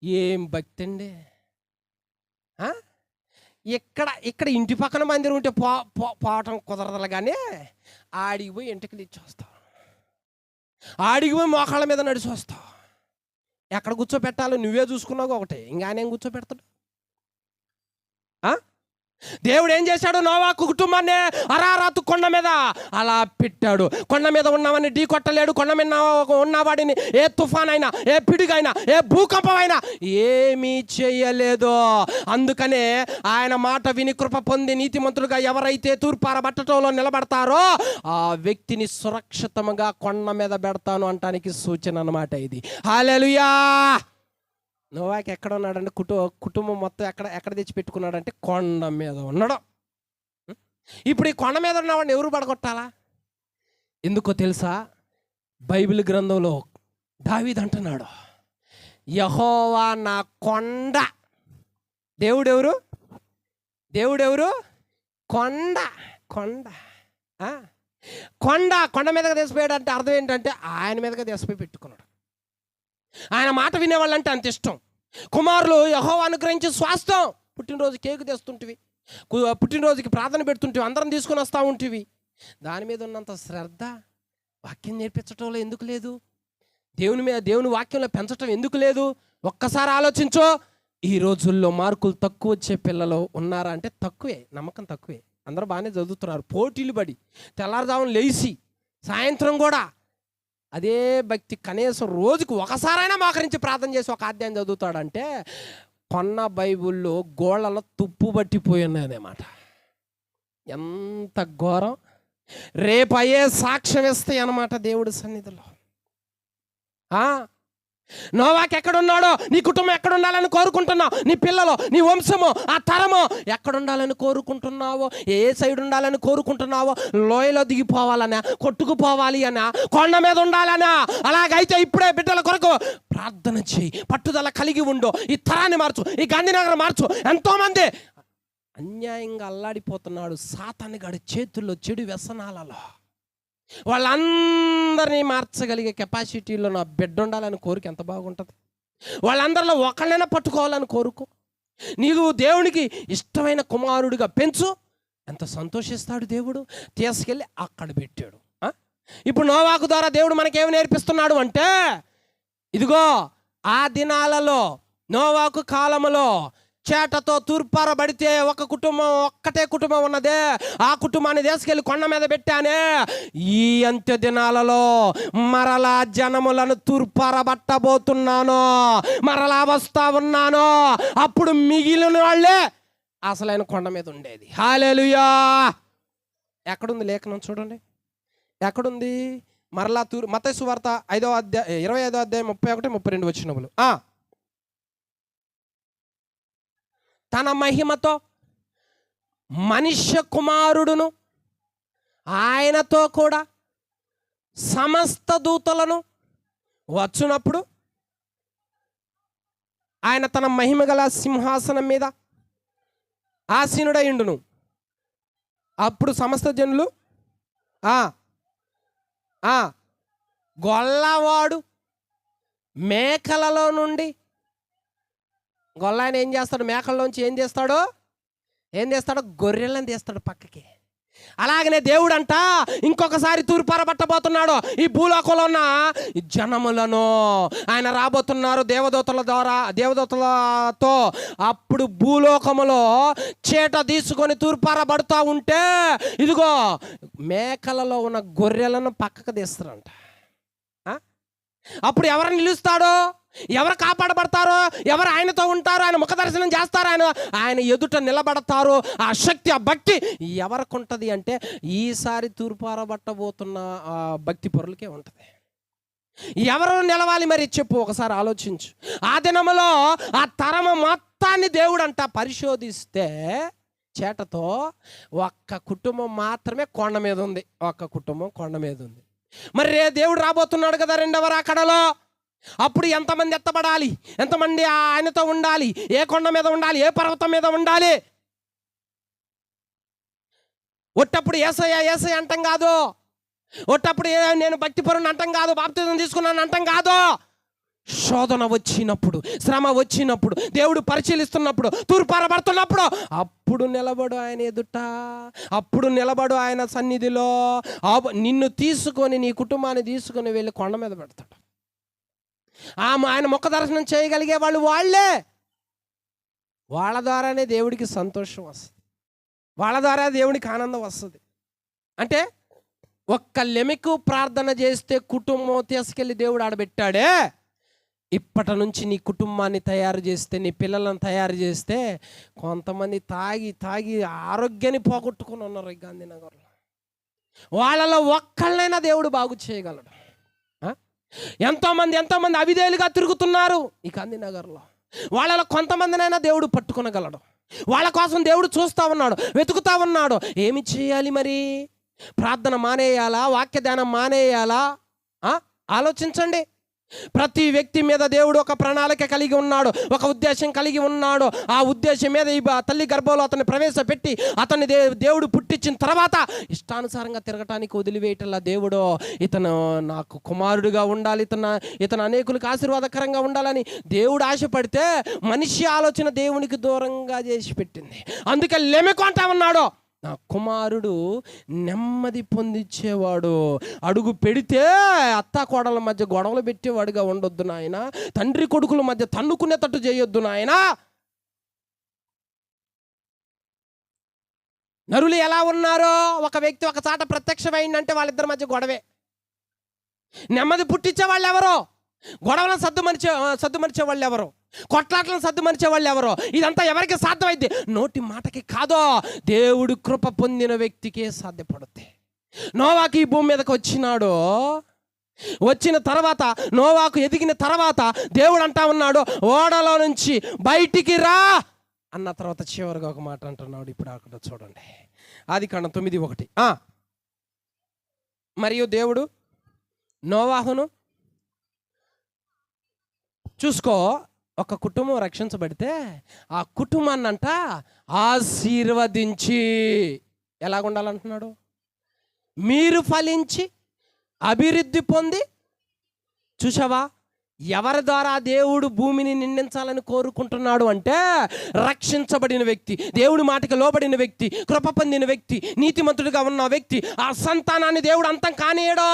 ఏం భక్తి అండి! ఇక్కడ ఇంటి పక్కన మందిరం ఉంటే పోవటం కుదరదలు, కానీ ఆడికి పోయి ఇంటికి ఇచ్చి వస్తావు, ఆడికి పోయి మోకాళ్ళ మీద నడిచి వస్తావు. ఎక్కడ కూర్చోపెట్టాలో నువ్వే చూసుకున్నావు ఒకటే, ఇంకా ఆయన ఏం కూర్చోపెడతాడు? దేవుడు ఏం చేశాడు? నోవాహు కుటుంబాన్ని అరారాతు కొండ మీద అలా పెట్టాడు. కొండ మీద ఉన్నవాడిని ఢీ కొట్టలేడు. కొండ మీద ఉన్నవాడిని ఏ తుఫాన్ అయినా, ఏ పిడుగైనా, ఏ భూకంపం అయినా ఏమీ చేయలేదు. అందుకనే ఆయన మాట విని కృప పొంది నీతిమంతులుగా ఎవరైతే తూర్పారబట్టడంలో నిలబడతారో ఆ వ్యక్తిని సురక్షితంగా కొండ మీద పెడతాను అంటానికి సూచన అన్నమాట ఇది. హల్లెలూయా! నోవాహు ఎక్కడ ఉన్నాడంటే కుటుంబం మొత్తం ఎక్కడ తెచ్చి పెట్టుకున్నాడంటే కొండ మీద ఉన్నాడు. ఇప్పుడు ఈ కొండ మీద ఉన్నవాడిని ఎవరు పడగొట్టాలా? ఎందుకో తెలుసా? బైబిల్ గ్రంథంలో దావీదు అంటున్నాడు, యెహోవా నా కొండ. దేవుడెవరు? కొండ. కొండ మీదగా తీసిపోయాడు అంటే అర్థం ఏంటంటే ఆయన మీదగా తీసిపోయి పెట్టుకున్నాడు. ఆయన మాట వినేవాళ్ళంటే అంత ఇష్టం. కుమారులు యెహోవా అనుగ్రహించి స్వాస్థ్యం. పుట్టినరోజు కేకు తెస్తుంటివి, పుట్టినరోజుకి ప్రార్థన పెడుతుంటివి, అందరం తీసుకొని వస్తూ ఉంటివి. దాని మీద ఉన్నంత శ్రద్ధ వాక్యం నేర్పించటంలో ఎందుకు లేదు? దేవుని వాక్యంలో పెంచటం ఎందుకు లేదు? ఒక్కసారి ఆలోచించో. ఈ రోజుల్లో మార్కులు తక్కువ వచ్చే పిల్లలు ఉన్నారా అంటే తక్కువే, నమ్మకం తక్కువే. అందరూ బాగానే చదువుతున్నారు, పోటీలు పడి తెల్లారుజామున లేచి సాయంత్రం కూడా అదే భక్తి. కనీసం రోజుకు ఒకసారైనా మోకరించి ప్రార్థన చేసి ఒక అధ్యాయం చదువుతాడంటే కొన్న బైబుల్లో గోళ్ళలో తుప్పు పట్టిపోయి ఉన్నదన్నమాట. ఎంత ఘోరం! రేపు అయ్యే సాక్ష్యం ఇస్తాయి అన్నమాట దేవుడి సన్నిధిలో. నోవాహు ఎక్కడున్నాడో, నీ కుటుంబం ఎక్కడ ఉండాలని కోరుకుంటున్నావు, నీ పిల్లలు, నీ వంశము, ఆ తరము ఎక్కడుండాలని కోరుకుంటున్నావో, ఏ సైడ్ ఉండాలని కోరుకుంటున్నావో, లోయలో దిగిపోవాలనా, కొట్టుకుపోవాలి అనా, కొండ మీద ఉండాలనా? అలాగైతే ఇప్పుడే బిడ్డల కొరకు ప్రార్థన చేయి, పట్టుదల కలిగి ఉండు. ఈ తరాన్ని మార్చు, ఈ గాంధీనగర్ మార్చు. ఎంతోమంది అన్యాయంగా అల్లాడిపోతున్నాడు సాతాను గాడి చేతుల్లో, చెడు వ్యసనాలలో. వాళ్ళందరినీ మార్చగలిగే కెపాసిటీలో నా బిడ్డ ఉండాలని కోరిక ఎంత బాగుంటుంది. వాళ్ళందరిలో ఒకళ్ళైనా పట్టుకోవాలని కోరుకో. నీవు దేవునికి ఇష్టమైన కుమారుడిగా పెంచు. ఎంత సంతోషిస్తాడు దేవుడు. తీసుకెళ్ళి అక్కడ పెట్టాడు. ఇప్పుడు నోవాహు ద్వారా దేవుడు మనకేమి నేర్పిస్తున్నాడు అంటే, ఇదిగో ఆ దినాలలో నోవాహు కాలములో చేటతో తూర్పారబడితే ఒక్కటే కుటుంబం ఉన్నదే. ఆ కుటుంబాన్ని తీసుకెళ్ళి కొండ మీద పెట్టానే. ఈ అంత్య దినాలలో మరలా జనములను తూర్పారబట్టబోతున్నాను, మరలా వస్తా ఉన్నాను. అప్పుడు మిగిలిన వాళ్ళే అసలైన కొండ మీద ఉండేది. హల్లెలూయా! ఎక్కడుంది లేఖనం? చూడండి ఎక్కడుంది. మరలా మత్తయి సువార్త 5వ అధ్యాయం 25వ అధ్యాయం 31, 32 వచనములు. తన మహిమతో మనుష్య కుమారుడును ఆయనతో కూడా సమస్త దూతలను వచ్చినప్పుడు ఆయన తన మహిమ గల సింహాసనం మీద ఆసీనుడయుండును. అప్పుడు సమస్త జనులు గొల్లవాడు మేకలలో నుండి, గొల్ల ఆయన ఏం చేస్తాడు? మేకల్లోంచి ఏం చేస్తాడో గొర్రెలను తీస్తాడు పక్కకి. అలాగనే దేవుడు అంట ఇంకొకసారి తూర్పారబట్టబోతున్నాడు. ఈ భూలోకంలో ఉన్న జనములను ఆయన రాబోతున్నారు దేవదూతలతో. అప్పుడు భూలోకములో చేట తీసుకొని తూర్పారబడుతూ ఉంటే ఇదిగో మేకలలో ఉన్న గొర్రెలను పక్కకు తీస్తారంట. అప్పుడు ఎవరు నిలుస్తాడో, ఎవరు కాపాడబడతారో, ఎవరు ఆయనతో ఉంటారో, ఆయన ముఖ దర్శనం చేస్తారో, ఆయన ఎదుట నిలబడతారో, ఆ శక్తి, ఆ భక్తి ఎవరికి ఉంటుంది అంటే ఈసారి తూర్పారబట్టబోతున్న భక్తి పరులకే ఉంటుంది. ఎవరు నిలవాలి మరి చెప్పు, ఒకసారి ఆలోచించు. ఆ దినములో ఆ తరము మొత్తాన్ని దేవుడు అంట పరిశోధిస్తే చేటతో ఒక్క కుటుంబం మాత్రమే కొండ మీద ఉంది. ఒక్క కుటుంబం కొండ మీద ఉంది. మరి దేవుడు రాబోతున్నాడు కదా రెండవ రాకడలో. అప్పుడు ఎంతమంది ఎత్తబడాలి, ఎంతమంది ఆయనతో ఉండాలి, ఏ కొండ మీద ఉండాలి, ఏ పర్వతం మీద ఉండాలి. ఒట్టప్పుడు ఏసయ్య ఏసయ్య అంటాం కాదు, ఒట్టప్పుడు నేను భక్తిపరుని అంటాం కాదు, బాప్తిజం తీసుకున్నాను అంటాం కాదు. శోధన వచ్చినప్పుడు, శ్రమ వచ్చినప్పుడు, దేవుడు పరిశీలిస్తున్నప్పుడు, తూర్పారబడుతున్నప్పుడు అప్పుడు నిలబడు ఆయన ఎదుట, అప్పుడు నిలబడు ఆయన సన్నిధిలో. నిన్ను తీసుకొని, నీ కుటుంబాన్ని తీసుకొని వెళ్ళి కొండ మీద పెడతాడు. ఆయన ముఖ దర్శనం చేయగలిగే వాళ్ళు వాళ్ళే. వాళ్ళ ద్వారానే దేవుడికి సంతోషం వస్తుంది, వాళ్ళ ద్వారా దేవుడికి ఆనందం వస్తుంది. అంటే ఒక్క లెమెకు ప్రార్థన చేస్తే కుటుంబం తీసుకెళ్ళి దేవుడు ఆడబెట్టాడే. ఇప్పటి నుంచి నీ కుటుంబాన్ని తయారు చేస్తే, నీ పిల్లలను తయారు చేస్తే, కొంతమంది తాగి తాగి ఆరోగ్యాన్ని పోగొట్టుకుని ఉన్నారు ఈ గాంధీనగర్లో. వాళ్ళలో ఒక్కళ్ళైనా దేవుడు బాగు చేయగలడు. ఎంతోమంది అవిధేయులుగా తిరుగుతున్నారు ఈ గాంధీనగర్లో. వాళ్ళలో కొంతమందినైనా దేవుడు పట్టుకొనగలడు. వాళ్ళ కోసం దేవుడు చూస్తూ ఉన్నాడు, వెతుకుతా ఉన్నాడు. ఏమి చేయాలి మరి? ప్రార్థన మానేయాలా? వాక్య ధ్యానం మానేయాలా? ఆలోచించండి. ప్రతి వ్యక్తి మీద దేవుడు ఒక ప్రణాళిక కలిగి ఉన్నాడు, ఒక ఉద్దేశం కలిగి ఉన్నాడు. ఆ ఉద్దేశం మీద ఈ తల్లి గర్భంలో అతన్ని ప్రవేశపెట్టి అతన్ని దేవుడు పుట్టించిన తర్వాత ఇష్టానుసారంగా తిరగటానికి వదిలివేయటంలా దేవుడు ఇతను నాకు కుమారుడిగా ఉండాలి, ఇతను అనేకులకు ఆశీర్వాదకరంగా ఉండాలని దేవుడు ఆశపడితే మనిషి ఆలోచన దేవునికి దూరంగా చేసి పెట్టింది. అందుకే లెమెకు అంటా ఉన్నాడు, నా కుమారుడు నెమ్మది పొందించేవాడు. అడుగు పెడితే అత్తా కోడల మధ్య గొడవలు పెట్టేవాడుగా ఉండొద్దు నాయన, తండ్రి కొడుకుల మధ్య తన్నుకునేటట్టు చేయొద్దు నాయన. నరులు ఎలా ఉన్నారో, ఒక వ్యక్తి ఒక చాట ప్రత్యక్షమైందంటే వాళ్ళిద్దరి మధ్య గొడవే. నెమ్మది పుట్టించే వాళ్ళు ఎవరో, గొడవలను సద్దుమరిచే వాళ్ళు ఎవరో, కొట్లాట్లను సద్దుమరిచే వాళ్ళు ఎవరో. ఇదంతా ఎవరికి సాధ్యమైంది? నోటి మాటకి కాదో, దేవుడు కృప పొందిన వ్యక్తికే సాధ్యపడుద్ది. నోవాకు ఈ భూమి మీదకి వచ్చిన తర్వాత, నోవాకు ఎదిగిన తర్వాత దేవుడు అంటా ఉన్నాడు, ఓడలో నుంచి బయటికి రా అన్న తర్వాత చివరిగా ఒక మాట అంటున్నాడు. ఇప్పుడు అక్కడ చూడండి, ఆదికాండం 9:1. మరియు దేవుడు నోవాహును, చూసుకో, ఒక కుటుంబం రక్షించబడితే ఆ కుటుంబాన్నంట ఆశీర్వదించి ఎలాగుండాలంటున్నాడు? మీరు ఫలించి అభివృద్ధి పొంది. చూసావా, ఎవరి ద్వారా దేవుడు భూమిని నిందించాలని కోరుకుంటున్నాడు అంటే రక్షించబడిన వ్యక్తి, దేవుడి మాటకి లోబడిన వ్యక్తి, కృప పొందిన వ్యక్తి, నీతిమంతుడిగా ఉన్న వ్యక్తి. ఆ సంతానాన్ని దేవుడు అంతం కానియడో.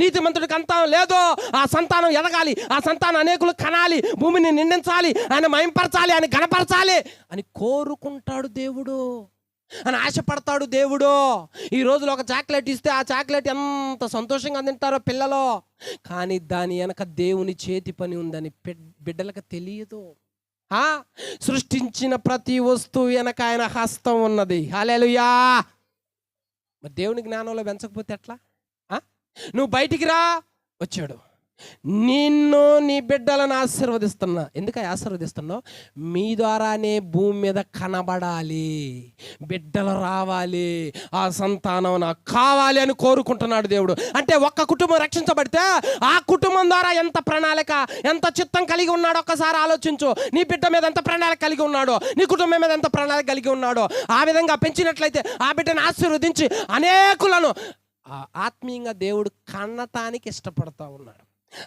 నీతిమంతుడికి అంతం లేదు. ఆ సంతానం ఎదగాలి, ఆ సంతానం అనేకులు కనాలి, భూమిని నిందించాలి, ఆయన మహింపరచాలి, ఆయన ఘనపరచాలి అని కోరుకుంటాడు దేవుడు, అని ఆశపడతాడు దేవుడు. ఈ రోజులో ఒక చాక్లెట్ ఇస్తే ఆ చాక్లెట్ ఎంత సంతోషంగా తింటారో పిల్లలు, కానీ దాని వెనక దేవుని చేతి పని ఉందని బిడ్డలకు తెలియదు. సృష్టించిన ప్రతి వస్తువు వెనక ఆయన హస్తం ఉన్నది. హల్లెలూయా. మరి దేవుని జ్ఞానంలో పెంచకపోతే ఎట్లా? నువ్వు బయటికి రా, వచ్చాడు. నిన్ను నీ బిడ్డలను ఆశీర్వదిస్తున్నా. ఎందుకు ఆశీర్వదిస్తున్నావు? మీ ద్వారానే భూమి మీద కనబడాలి, బిడ్డలు రావాలి, ఆ సంతానం నాకు కావాలి అని కోరుకుంటున్నాడు దేవుడు. అంటే ఒక్క కుటుంబం రక్షించబడితే ఆ కుటుంబం ద్వారా ఎంత ప్రణాళిక, ఎంత చిత్తం కలిగి ఉన్నాడో ఒక్కసారి ఆలోచించు. నీ బిడ్డ మీద ఎంత ప్రణాళిక కలిగి ఉన్నాడో, నీ కుటుంబం మీద ఎంత ప్రణాళిక కలిగి ఉన్నాడో. ఆ విధంగా పెంచినట్లయితే ఆ బిడ్డను ఆశీర్వదించి అనేకులను ఆత్మీయంగా దేవుడు కన్నటానికి ఇష్టపడతా ఉన్నాడు,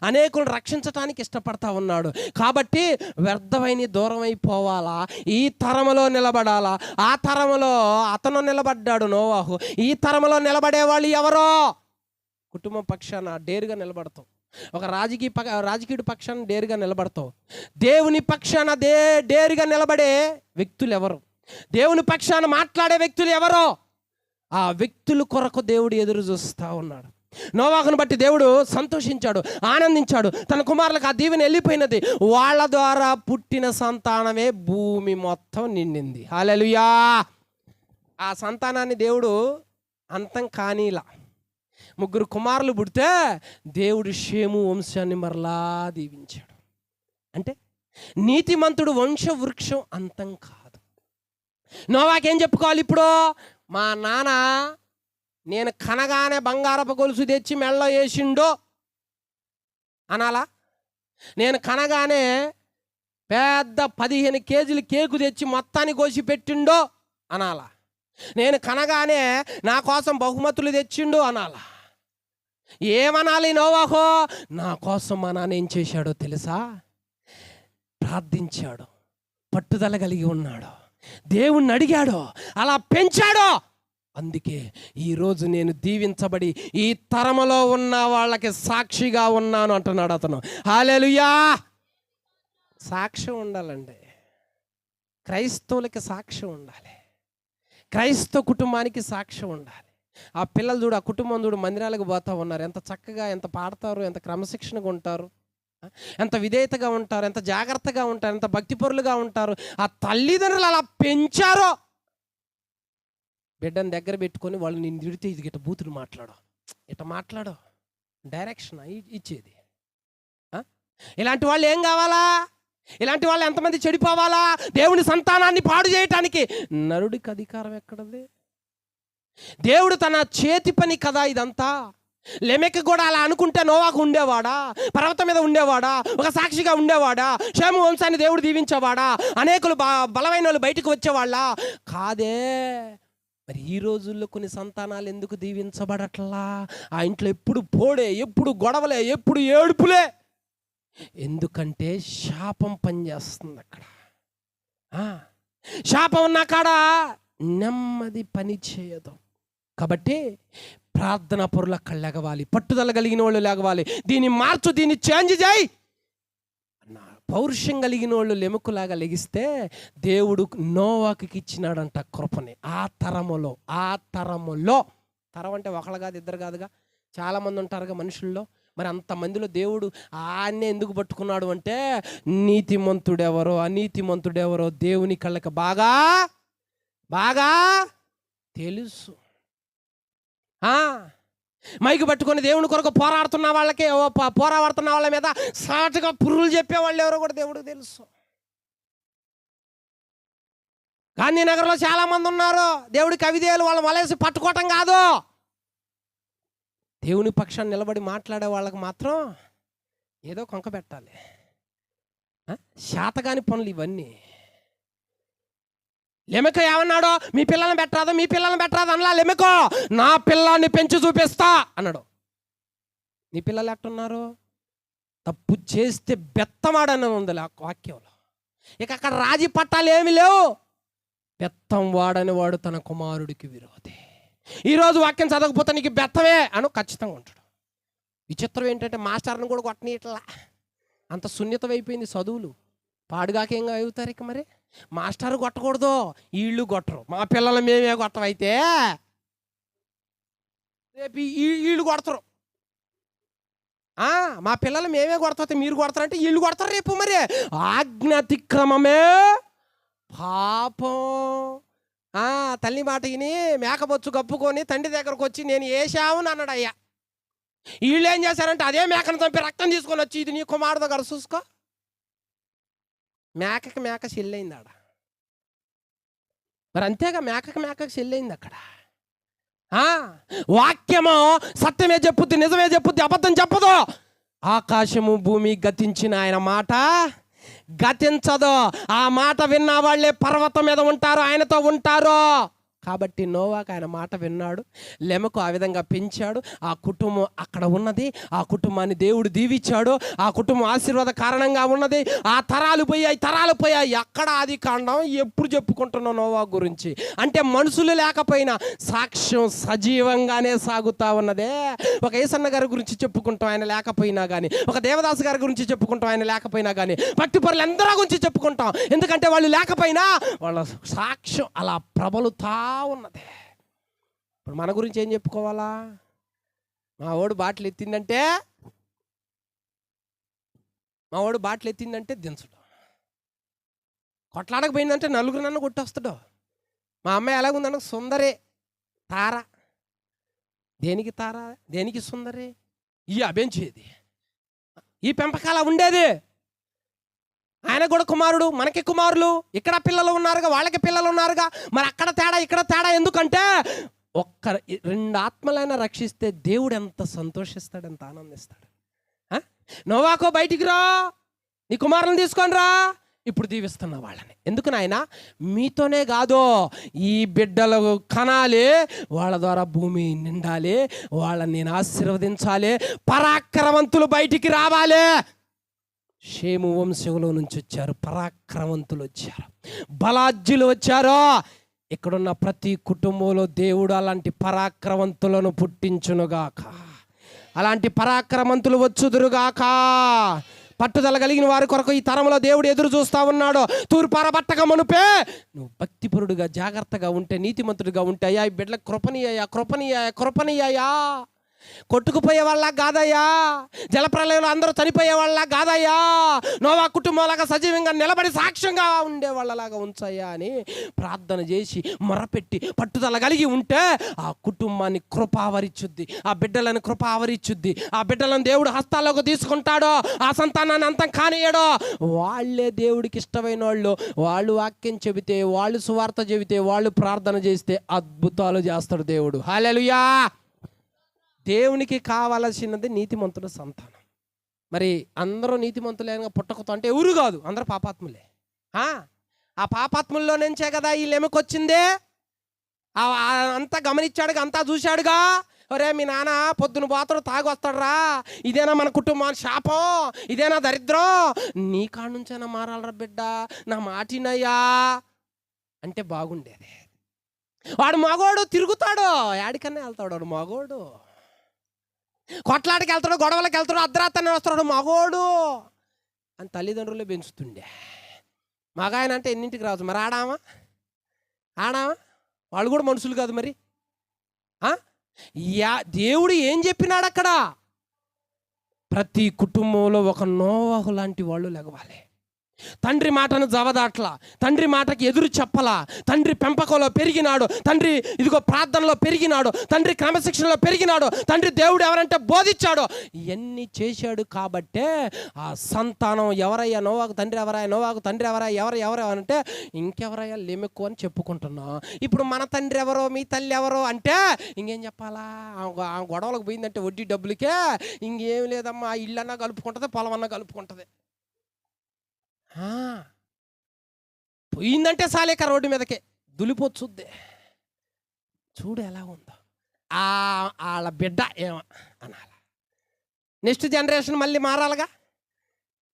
అనేకులను రక్షించటానికి ఇష్టపడతా ఉన్నాడు. కాబట్టి వ్యర్థమైన దూరం అయిపోవాలా, ఈ తరములో నిలబడాలా. ఆ తరములో అతను నిలబడ్డాడు నోవాహు. ఈ తరములో నిలబడేవాళ్ళు ఎవరో? కుటుంబం పక్షాన డేరుగా నిలబడతావు, ఒక రాజకీయ పక్షాన డేరుగా నిలబడతావు. దేవుని పక్షాన డేరుగా నిలబడే వ్యక్తులు ఎవరు? దేవుని పక్షాన మాట్లాడే వ్యక్తులు ఎవరో? ఆ వ్యక్తుల కొరకు దేవుడు ఎదురు చూస్తూ ఉన్నాడు. నోవాహును బట్టి దేవుడు సంతోషించాడు, ఆనందించాడు. తన కుమారులకు ఆ దీవెన వెళ్ళిపోయినది. వాళ్ళ ద్వారా పుట్టిన సంతానమే భూమి మొత్తం నిండింది. హల్లెలూయా. ఆ సంతానాన్ని దేవుడు అంతం కానీలా. 3 కుమారులు పుడితే దేవుడు షేము వంశాన్ని మరలా దీవించాడు. అంటే నీతిమంతుడు వంశ వృక్షం అంతం కాదు. నోవాకేం చెప్పుకోవాలి ఇప్పుడు? మా నాన్న నేను కనగానే బంగారపు గొలుసు తెచ్చి మెళ్ళో వేసిండో అనాలా? నేను కనగానే పెద్ద 15 కేజీల కేకు తెచ్చి మొత్తాన్ని కోసి పెట్టిండో అనాలా. నేను కనగానే నా కోసం బహుమతులు తెచ్చిండు అనాలా. ఏమనాలి నోవాహో? నా కోసం మా నాన్న ఏం చేశాడో తెలుసా? ప్రార్థించాడు, పట్టుదల కలిగి ఉన్నాడు, దేవుణ్ణి అడిగాడు, అలా పెంచాడు. అందుకే ఈరోజు నేను దీవించబడి ఈ తరములో ఉన్న వాళ్ళకి సాక్షిగా ఉన్నాను అంటున్నాడు అతను. హల్లెలూయా. సాక్ష్యం ఉండాలండి. క్రైస్తవులకి సాక్ష్యం ఉండాలి. క్రైస్తవ కుటుంబానికి సాక్ష్యం ఉండాలి. ఆ పిల్లలు చూడు, ఆ కుటుంబం చూడు, మందిరాలకు పోతూ ఉన్నారు. ఎంత చక్కగా, ఎంత పాడతారు, ఎంత క్రమశిక్షణగా ఉంటారు, ఎంత విధేయతగా ఉంటారు, ఎంత జాగ్రత్తగా ఉంటారు, ఎంత భక్తిపరులుగా ఉంటారు. ఆ తల్లిదండ్రులు అలా పెంచారో. బిడ్డను దగ్గర పెట్టుకొని వాళ్ళు నేను తిడితే ఇది ఇట్ట బూతులు మాట్లాడు, ఇట్ట మాట్లాడు, డైరెక్షన్ ఇచ్చేది. ఇలాంటి వాళ్ళు ఏం కావాలా? ఇలాంటి వాళ్ళు ఎంతమంది చెడిపోవాలా? దేవుని సంతానాన్ని పాడు చేయటానికి. నరుడికి అధికారం ఎక్కడది? దేవుడు తన చేతి పని కదా ఇదంతా. లెమెక్ కూడా అలా అనుకుంటే నోవాకు ఉండేవాడా? పర్వతం మీద ఉండేవాడా? ఒక సాక్షిగా ఉండేవాడా? షేము వంశాన్ని దేవుడు దీవించేవాడా? అనేకులు బలమైన వాళ్ళు బయటకు వచ్చేవాళ్ళ కాదే. మరి ఈ రోజుల్లో కొన్ని సంతానాలు ఎందుకు దీవించబడట్లా? ఆ ఇంట్లో ఎప్పుడు పోడే, ఎప్పుడు గొడవలే, ఎప్పుడు ఏడుపులే. ఎందుకంటే శాపం పనిచేస్తుంది అక్కడ. శాపం ఉన్న కాడ నెమ్మది పని చేయదు. కాబట్టి ప్రార్థనా పరులు అక్కడ లెగవాలి, పట్టుదల కలిగిన వాళ్ళు లెగవాలి. దీన్ని మార్చు, దీన్ని చేంజ్ చేయి. పౌరుషం కలిగిన వాళ్ళు లెముకులాగా లెగిస్తే దేవుడు నోవాకి ఇచ్చినాడంట కృపని. ఆ తరములో తరం అంటే ఒకళ్ళు కాదు, ఇద్దరు కాదుగా, చాలామంది ఉంటారుగా మనుషుల్లో. మరి అంతమందిలో దేవుడు ఆయన్నే ఎందుకు పట్టుకున్నాడు అంటే నీతిమంతుడెవరో అనీతిమంతుడెవరో దేవుని కళ్ళకి బాగా బాగా తెలుసు. మైకు పట్టుకొని దేవుని కొరకు పోరాడుతున్న వాళ్ళకి, పోరాడుతున్న వాళ్ళ మీద సాటుగా పుర్రులు చెప్పేవాళ్ళు ఎవరో కూడా దేవుడికి తెలుసు. గాంధీనగర్లో చాలామంది ఉన్నారు. దేవుడి కవిదేలు వాళ్ళ వలేసి పట్టుకోవటం కాదు, దేవుని పక్షాన్ని నిలబడి మాట్లాడే వాళ్ళకి మాత్రం ఏదో కొంక పెట్టాలి. శాతగాని పనులు ఇవన్నీ. లెమెకు ఏమన్నాడో? మీ పిల్లల్ని పెట్టరాదు అనలా. లెమెకు నా పిల్లాన్ని పెంచి చూపిస్తా అన్నాడు. నీ పిల్లలు ఎట్టున్నారు? తప్పు చేస్తే బెత్తమాడని ఉంది ఆ వాక్యంలో. ఇక అక్కడ రాజీ పట్టాలు ఏమి లేవు. బెత్తం వాడని వాడు తన కుమారుడికి విరోధి. ఈరోజు వాక్యం చదవకపోతే నీకు బెత్తమే అను ఖచ్చితంగా ఉంటాడు. విచిత్రం ఏంటంటే మాస్టర్ని కూడా కొట్టని ఇట్లా అంత సున్నితం అయిపోయింది చదువులు. పాడుగాకేం అవుతారు ఇక. మరి మాస్టర్ కొట్టకూడదు, వీళ్ళు కొట్టరు. మా పిల్లలు మేమే కొట్టమైతే రేపు వీళ్ళు కొడతారు. మా పిల్లలు మేమే కొడతా, మీరు కొడతారంటే వీళ్ళు కొడతారు రేపు. మరి ఆజ్ఞాతిక్రమమే పాపం. తల్లి మాట విని మేకబొచ్చు కప్పుకొని తండ్రి దగ్గరకు వచ్చి నేను వేసావుని అన్నాడు అయ్యా. వీళ్ళు ఏం చేశారంటే అదే మేకను చంపి రక్తం తీసుకొని వచ్చి ఇది నీ కుమారుడు గారు చూసుకో. మేకకి మేక చెల్లైంది ఆడ. మరి అంతేగా, మేకకి చెల్లైంది అక్కడ. వాక్యము సత్యమే చెప్పుద్ది, నిజమే చెప్పుద్ది, అబద్ధం చెప్పదు. ఆకాశము భూమి గతించిన ఆయన మాట గతించదు. ఆ మాట విన్న వాళ్ళే పర్వతం మీద ఉంటారు, ఆయనతో ఉంటారు. కాబట్టి నోవాకు ఆయన మాట విన్నాడు, లెమెకు ఆ విధంగా పెంచాడు. ఆ కుటుంబం అక్కడ ఉన్నది, ఆ కుటుంబాన్ని దేవుడు దీవించాడు, ఆ కుటుంబం ఆశీర్వాద కారణంగా ఉన్నది. ఆ తరాలు పోయాయి. అక్కడ ఆది కాండం ఎప్పుడు చెప్పుకుంటున్నాం నోవా గురించి అంటే మనుషులు లేకపోయినా సాక్ష్యం సజీవంగానే సాగుతూ ఉన్నదే. ఒక యేసన్న గారి గురించి చెప్పుకుంటాం ఆయన లేకపోయినా కానీ, ఒక దేవదాసు గారి గురించి చెప్పుకుంటాం ఆయన లేకపోయినా కానీ, భక్తి పరులు ఎందరో గురించి చెప్పుకుంటాం. ఎందుకంటే వాళ్ళు లేకపోయినా వాళ్ళ సాక్ష్యం అలా ప్రబలుతా ఉన్నది. ఇప్పుడు మన గురించి ఏం చెప్పుకోవాలా? మా వాడు బాటిల్ ఎత్తిందంటే దించడం, కొట్లాడకపోయిందంటే నలుగురు నన్ను కొట్టేస్తాడు. మా అమ్మాయి ఎలాగుందన్న సుందరే తార. దేనికి తార, దేనికి సుందరే? ఈ అభించేది ఈ పెంపకాల ఉండేది. ఆయన కూడా కుమారుడు, మనకి కుమారులు, ఇక్కడ పిల్లలు ఉన్నారుగా, వాళ్ళకి పిల్లలు ఉన్నారుగా. మరి అక్కడ తేడా ఇక్కడ తేడా ఎందుకంటే 2 ఆత్మలైనా రక్షిస్తే దేవుడు ఎంత సంతోషిస్తాడు, ఎంత ఆనందిస్తాడు. నోవాకో బయటికి రా, నీ కుమారులను తీసుకొని రా, ఇప్పుడు దీవిస్తున్న వాళ్ళని. ఎందుకు నాయన? మీతోనే కాదు, ఈ బిడ్డలు కనాలి, వాళ్ళ ద్వారా భూమి నిండాలి, వాళ్ళని నేను ఆశీర్వదించాలి, పరాక్రమవంతులు బయటికి రావాలి. షేము వంశంలో నుంచి వచ్చారు పరాక్రమవంతులు, వచ్చారు బలాజ్యులు వచ్చారు. ఇక్కడున్న ప్రతి కుటుంబంలో దేవుడు అలాంటి పరాక్రమవంతులను పుట్టించునుగాక, అలాంటి పరాక్రమవంతులు వచ్చుదురుగాక. పట్టుదల కలిగిన వారి కొరకు ఈ తరంలో దేవుడు ఎదురు చూస్తా ఉన్నాడు. తూర్పారబట్టక మనుపే నువ్వు భక్తిపరుడుగా జాగ్రత్తగా ఉంటే, నీతిమంతుడిగా ఉంటే, అయ్యా ఈ బిడ్డలకు కృపనీయా. కొట్టుకుపోయే వాళ్ళ కాదయ్యా, జలప్రలయంలో అందరూ చనిపోయే వాళ్ళ కాదయ్యా, నోవా కుటుంబంలాగా సజీవంగా నిలబడి సాక్ష్యంగా ఉండే వాళ్ళలాగా ఉంచయ్యా అని ప్రార్థన చేసి మొరపెట్టి పట్టుదల కలిగి ఉంటే ఆ కుటుంబాన్ని కృప ఆవరించుద్ది, ఆ బిడ్డలను కృప ఆవరించుద్ది. ఆ బిడ్డలను దేవుడు హస్తాల్లోకి తీసుకుంటాడో, ఆ సంతానాన్ని అంతం కానియడో. వాళ్ళే దేవుడికి ఇష్టమైన వాళ్ళు వాక్యం చెబితే, వాళ్ళు సువార్త చెబితే, వాళ్ళు ప్రార్థన చేస్తే అద్భుతాలు చేస్తాడు దేవుడు. హల్లెలూయా. దేవునికి కావలసినది నీతిమంతుల సంతానం. మరి అందరూ నీతిమంతులేగా పుట్టకతో అంటే ఎవరు కాదు, అందరూ పాపాత్ములే. ఆ పాపాత్ముల్లో నుంచే కదా ఈ లెమకొచ్చిందే. అంతా గమనించాడుగా, అంతా చూశాడుగా. ఒరే మీ నాన్న పొద్దున పోతాడు, తాగి వస్తాడురా, ఇదేనా మన కుటుంబాన్ని శాపం, ఇదేనా దరిద్రం, నీ కాడ నుంచైనా మారాలరా బిడ్డ, నా మాటినయ్యా అంటే బాగుండేది. వాడు మగోడు తిరుగుతాడు, యాడికన్నా వెళ్తాడు వాడు మగోడు. కొట్లాడికి వెళ్తాడు, గొడవలకు వెళ్తాడు, అర్ధరాత్రి వస్తాడు మగోడు అని తల్లిదండ్రులే పెంచుతుండే. మగాయన అంటే ఎన్నింటికి రావచ్చు మరి? ఆడామా వాళ్ళు కూడా మనుషులు కాదు మరి. దేవుడు ఏం చెప్పినాడు అక్కడ? ప్రతి కుటుంబంలో ఒక నోవహు లాంటి వాళ్ళు లెగవాలి. తండ్రి మాటను జవదాట్లా, తండ్రి మాటకి ఎదురు చెప్పలా, తండ్రి పెంపకంలో పెరిగినాడు, తండ్రి ఇదిగో ప్రార్థనలో పెరిగినాడు, తండ్రి క్రమశిక్షణలో పెరిగినాడు, తండ్రి దేవుడు ఎవరంటే బోధించాడో ఇవన్నీ చేశాడు. కాబట్టే ఆ సంతానం ఎవరయ్యా నోవాకు తండ్రి ఎవరయ్యా, నోవాకు తండ్రి ఎవరయ్యా, ఎవరు అంటే ఇంకెవరయ్యా లెమెక్కు అని చెప్పుకుంటున్నాం. ఇప్పుడు మన తండ్రి ఎవరో, మీ తల్లి ఎవరో అంటే ఇంకేం చెప్పాలా? ఆ గొడవలకు పోయిందంటే వడ్డీ డబ్బులకే ఇంకేం లేదమ్మా, ఇళ్ళన్నా కలుపుకుంటుంది, పొలమన్నా కలుపుకుంటుంది. పోయిందంటే సాలేక రోడ్డు మీదకే దులిపోచ్చుద్దే. చూడు ఎలా ఉందో వాళ్ళ బిడ్డ ఏమ అనాల. నెక్స్ట్ జనరేషన్ మళ్ళీ మారాలిగా.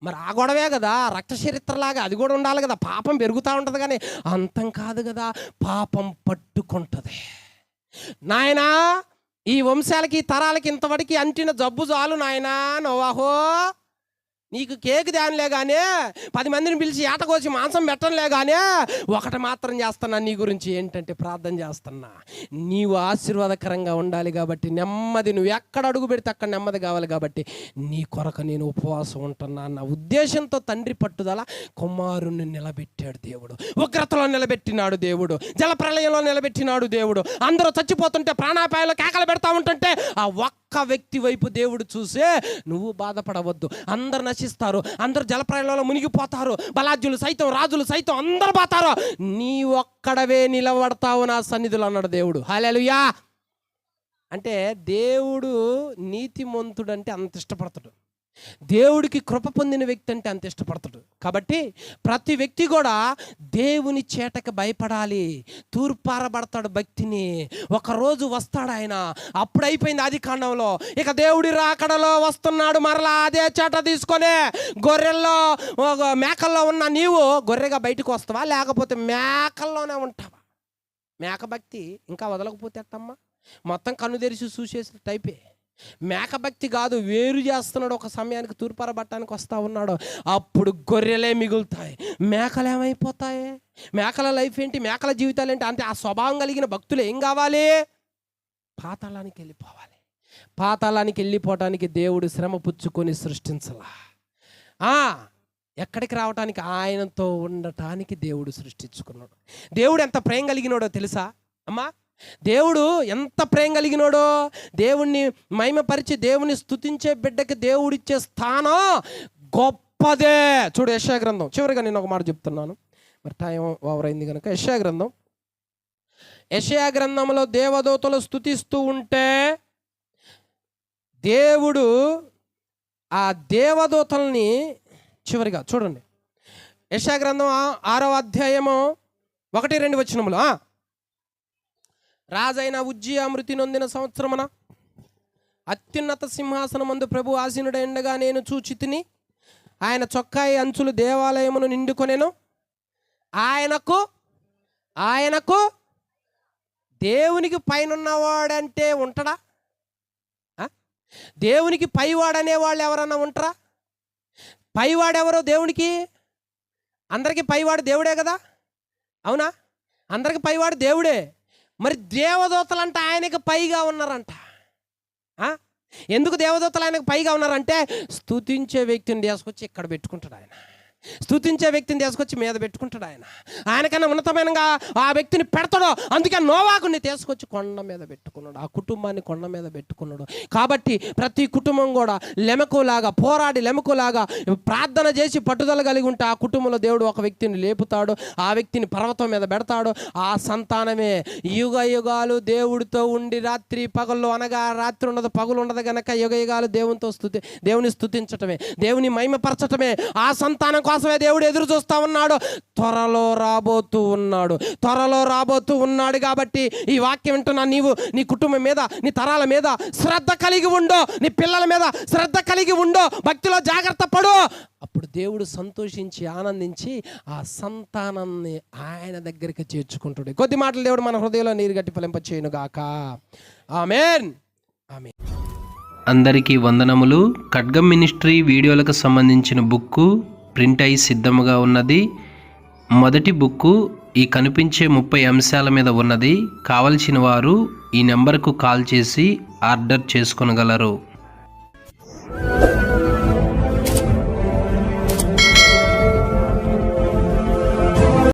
మరి ఆ గొడవే కదా, రక్త చరిత్రలాగా అది కూడా ఉండాలి కదా. పాపం పెరుగుతూ ఉంటుంది కానీ అంతం కాదు కదా, పాపం పట్టుకుంటుంది. నాయనా ఈ వంశాలకి తరాలకి ఇంతవరకు అంటిన జబ్బు చాలు నాయనా నోవాహో. నీకు కేక్ దానిలే కానీ 10 మందిని పిలిచి ఏటకోసి మాంసం పెట్టనులే కానీ ఒకటి మాత్రం చేస్తున్నా నీ గురించి, ఏంటంటే ప్రార్థన చేస్తున్నా. నీవు ఆశీర్వాదకరంగా ఉండాలి కాబట్టి, నెమ్మది నువ్వు ఎక్కడ అడుగు పెడితే అక్కడ నెమ్మది కావాలి కాబట్టి నీ కొరకు నేను ఉపవాసం ఉంటున్నా అన్న ఉద్దేశంతో తండ్రి పట్టుదల కుమారుణ్ణి నిలబెట్టాడు దేవుడు. ఉగ్రతలో నిలబెట్టినాడు దేవుడు, జలప్రలయంలో నిలబెట్టినాడు దేవుడు. అందరూ చచ్చిపోతుంటే, ప్రాణాపాయంలో కేకలు పెడతా ఉంటుంటే ఆ ఒక్క వ్యక్తి వైపు దేవుడు చూసే నువ్వు బాధపడవద్దు, అందరు నశిస్తారు, అందరు జలప్రలయంలో మునిగిపోతారు, బలాజ్యులు సైతం, రాజులు సైతం అందరు పోతారు, నీ ఒక్కడవే నిలబడతావు నా సన్నిధిలో అన్నాడు దేవుడు. హల్లెలూయా. అంటే దేవుడు నీతిమంతుడు అంటే అంత ఇష్టపడతాడు, దేవుడికి కృప పొందిన వ్యక్తి అంటే అంత ఇష్టపడతాడు. కాబట్టి ప్రతి వ్యక్తి కూడా దేవుని చేటకి భయపడాలి, తూర్పారబడతాడు భక్తిని. ఒకరోజు వస్తాడు ఆయన, అప్పుడు అయిపోయింది ఆది కాండంలో. ఇక దేవుడి రాకడలో వస్తున్నాడు మరలా అదే చేట తీసుకొని. గొర్రెల్లో మేకల్లో ఉన్న నీవు గొర్రెగా బయటకు వస్తావా, లేకపోతే మేకల్లోనే ఉంటావా? మేక భక్తి ఇంకా వదలకపోతే ఎట్టమ్మా, మొత్తం కన్ను తెరిచి చూసేసిన టైపే. మేక భక్తి కాదు, వేరు చేస్తున్నాడు. ఒక సమయానికి తూర్పారబట్టడానికి వస్తూ ఉన్నాడు, అప్పుడు గొర్రెలే మిగులుతాయి, మేకలు ఏమైపోతాయి? మేకల లైఫ్ ఏంటి, మేకల జీవితాలు ఏంటి అంటే ఆ స్వభావం కలిగిన భక్తులు ఏం కావాలి? పాతాళానికి వెళ్ళిపోవాలి. పాతాళానికి వెళ్ళిపోవటానికి దేవుడు శ్రమ పుచ్చుకొని సృష్టించలా, ఎక్కడికి రావటానికి? ఆయనతో ఉండటానికి దేవుడు సృష్టించుకున్నాడు. దేవుడు ఎంత ప్రేమ కలిగినాడో తెలుసా అమ్మా? దేవుడు ఎంత ప్రేమ కలిగినాడో, దేవుణ్ణి మహిమపరిచి దేవుని స్తుతించే బిడ్డకి దేవుడిచ్చే స్థానం గొప్పదే. చూడు యెషయా గ్రంథం, చివరిగా నేను ఒక మాట చెప్తున్నాను, మరి టైం ఓవర్ అయింది కనుక. యెషయా గ్రంథంలో దేవదూతలు స్తుతిస్తూ ఉంటే దేవుడు ఆ దేవదూతల్ని చివరిగా చూడండి, యెషయా గ్రంథం 6వ అధ్యాయము 1-2 వచనములు. రాజైన ఉజ్జియా మృతి నొందిన సంవత్సరమున అత్యున్నత సింహాసనమందు ప్రభు ఆసీనుడైండగా నేను చూచితిని. ఆయన చొక్కాయి అంచులు దేవాలయమును నిండుకొనెను. ఆయనకు దేవునికి పైనున్నవాడంటే ఉంటాడా? దేవునికి పైవాడనే వాళ్ళు ఎవరన్నా ఉంటారా? పైవాడెవరో దేవునికి? అందరికీ పైవాడు దేవుడే కదా, అవునా? అందరికి పైవాడు దేవుడే. మరి దేవదూతలంట ఆయనకి పైగా ఉన్నారంట. ఎందుకు దేవదూతలు ఆయనకు పైగా ఉన్నారంటే, స్తుతించే వ్యక్తిని తీసుకొచ్చి ఇక్కడ పెట్టుకుంటాడు ఆయన, స్తుతించే వ్యక్తిని తీసుకొచ్చి మీద పెట్టుకుంటాడు ఆయన. ఆయనకన్నా ఉన్నతమైనగా ఆ వ్యక్తిని పెడతాడు. అందుకే నోవాకుని తీసుకొచ్చి కొండ మీద పెట్టుకున్నాడు, ఆ కుటుంబాన్ని కొండ మీద పెట్టుకున్నాడు. కాబట్టి ప్రతి కుటుంబం కూడా లెమకులాగా పోరాడి, లెమకులాగా ప్రార్థన చేసి పట్టుదల కలిగి ఉంటే ఆ కుటుంబంలో దేవుడు ఒక వ్యక్తిని లేపుతాడు, ఆ వ్యక్తిని పర్వతం మీద పెడతాడు. ఆ సంతానమే యుగ యుగాలు దేవుడితో ఉండి రాత్రి పగళ్ళు, అనగా రాత్రి ఉండదు పగలు ఉండదు గనక యుగ యుగాలు దేవుని స్తుతించటమే, దేవుని మహిమపరచటమే. ఆ సంతానం కోసమే దేవుడు ఎదురు చూస్తూ ఉన్నాడు. త్వరలో రాబోతూ ఉన్నాడు. కాబట్టి ఈ వాక్యం వింటున్నా నీవు నీ కుటుంబం మీద, నీ తరాల మీద శ్రద్ధ కలిగి ఉండు, నీ పిల్లల మీద శ్రద్ధ కలిగి ఉండు, భక్తిలో జాగ్రత్త పడు. అప్పుడు దేవుడు సంతోషించి ఆనందించి ఆ సంతానాన్ని ఆయన దగ్గరికి చేర్చుకుంటాడు. కొద్ది మాటలు దేవుడు మన హృదయంలో నీరు గట్టి ఫలింపచేయును గాక. ఆమేన్. ఆమేన్. అందరికీ వందనములు. ఖడ్గం మినిస్ట్రీ వీడియోలకు సంబంధించిన బుక్కు ప్రింట్ అయి సిద్ధముగా ఉన్నది. మొదటి బుక్కు ఈ కనిపించే 30 అంశాల మీద ఉన్నది. కావలసిన వారు ఈ నెంబర్కు కాల్ చేసి ఆర్డర్ చేసుకొనగలరు.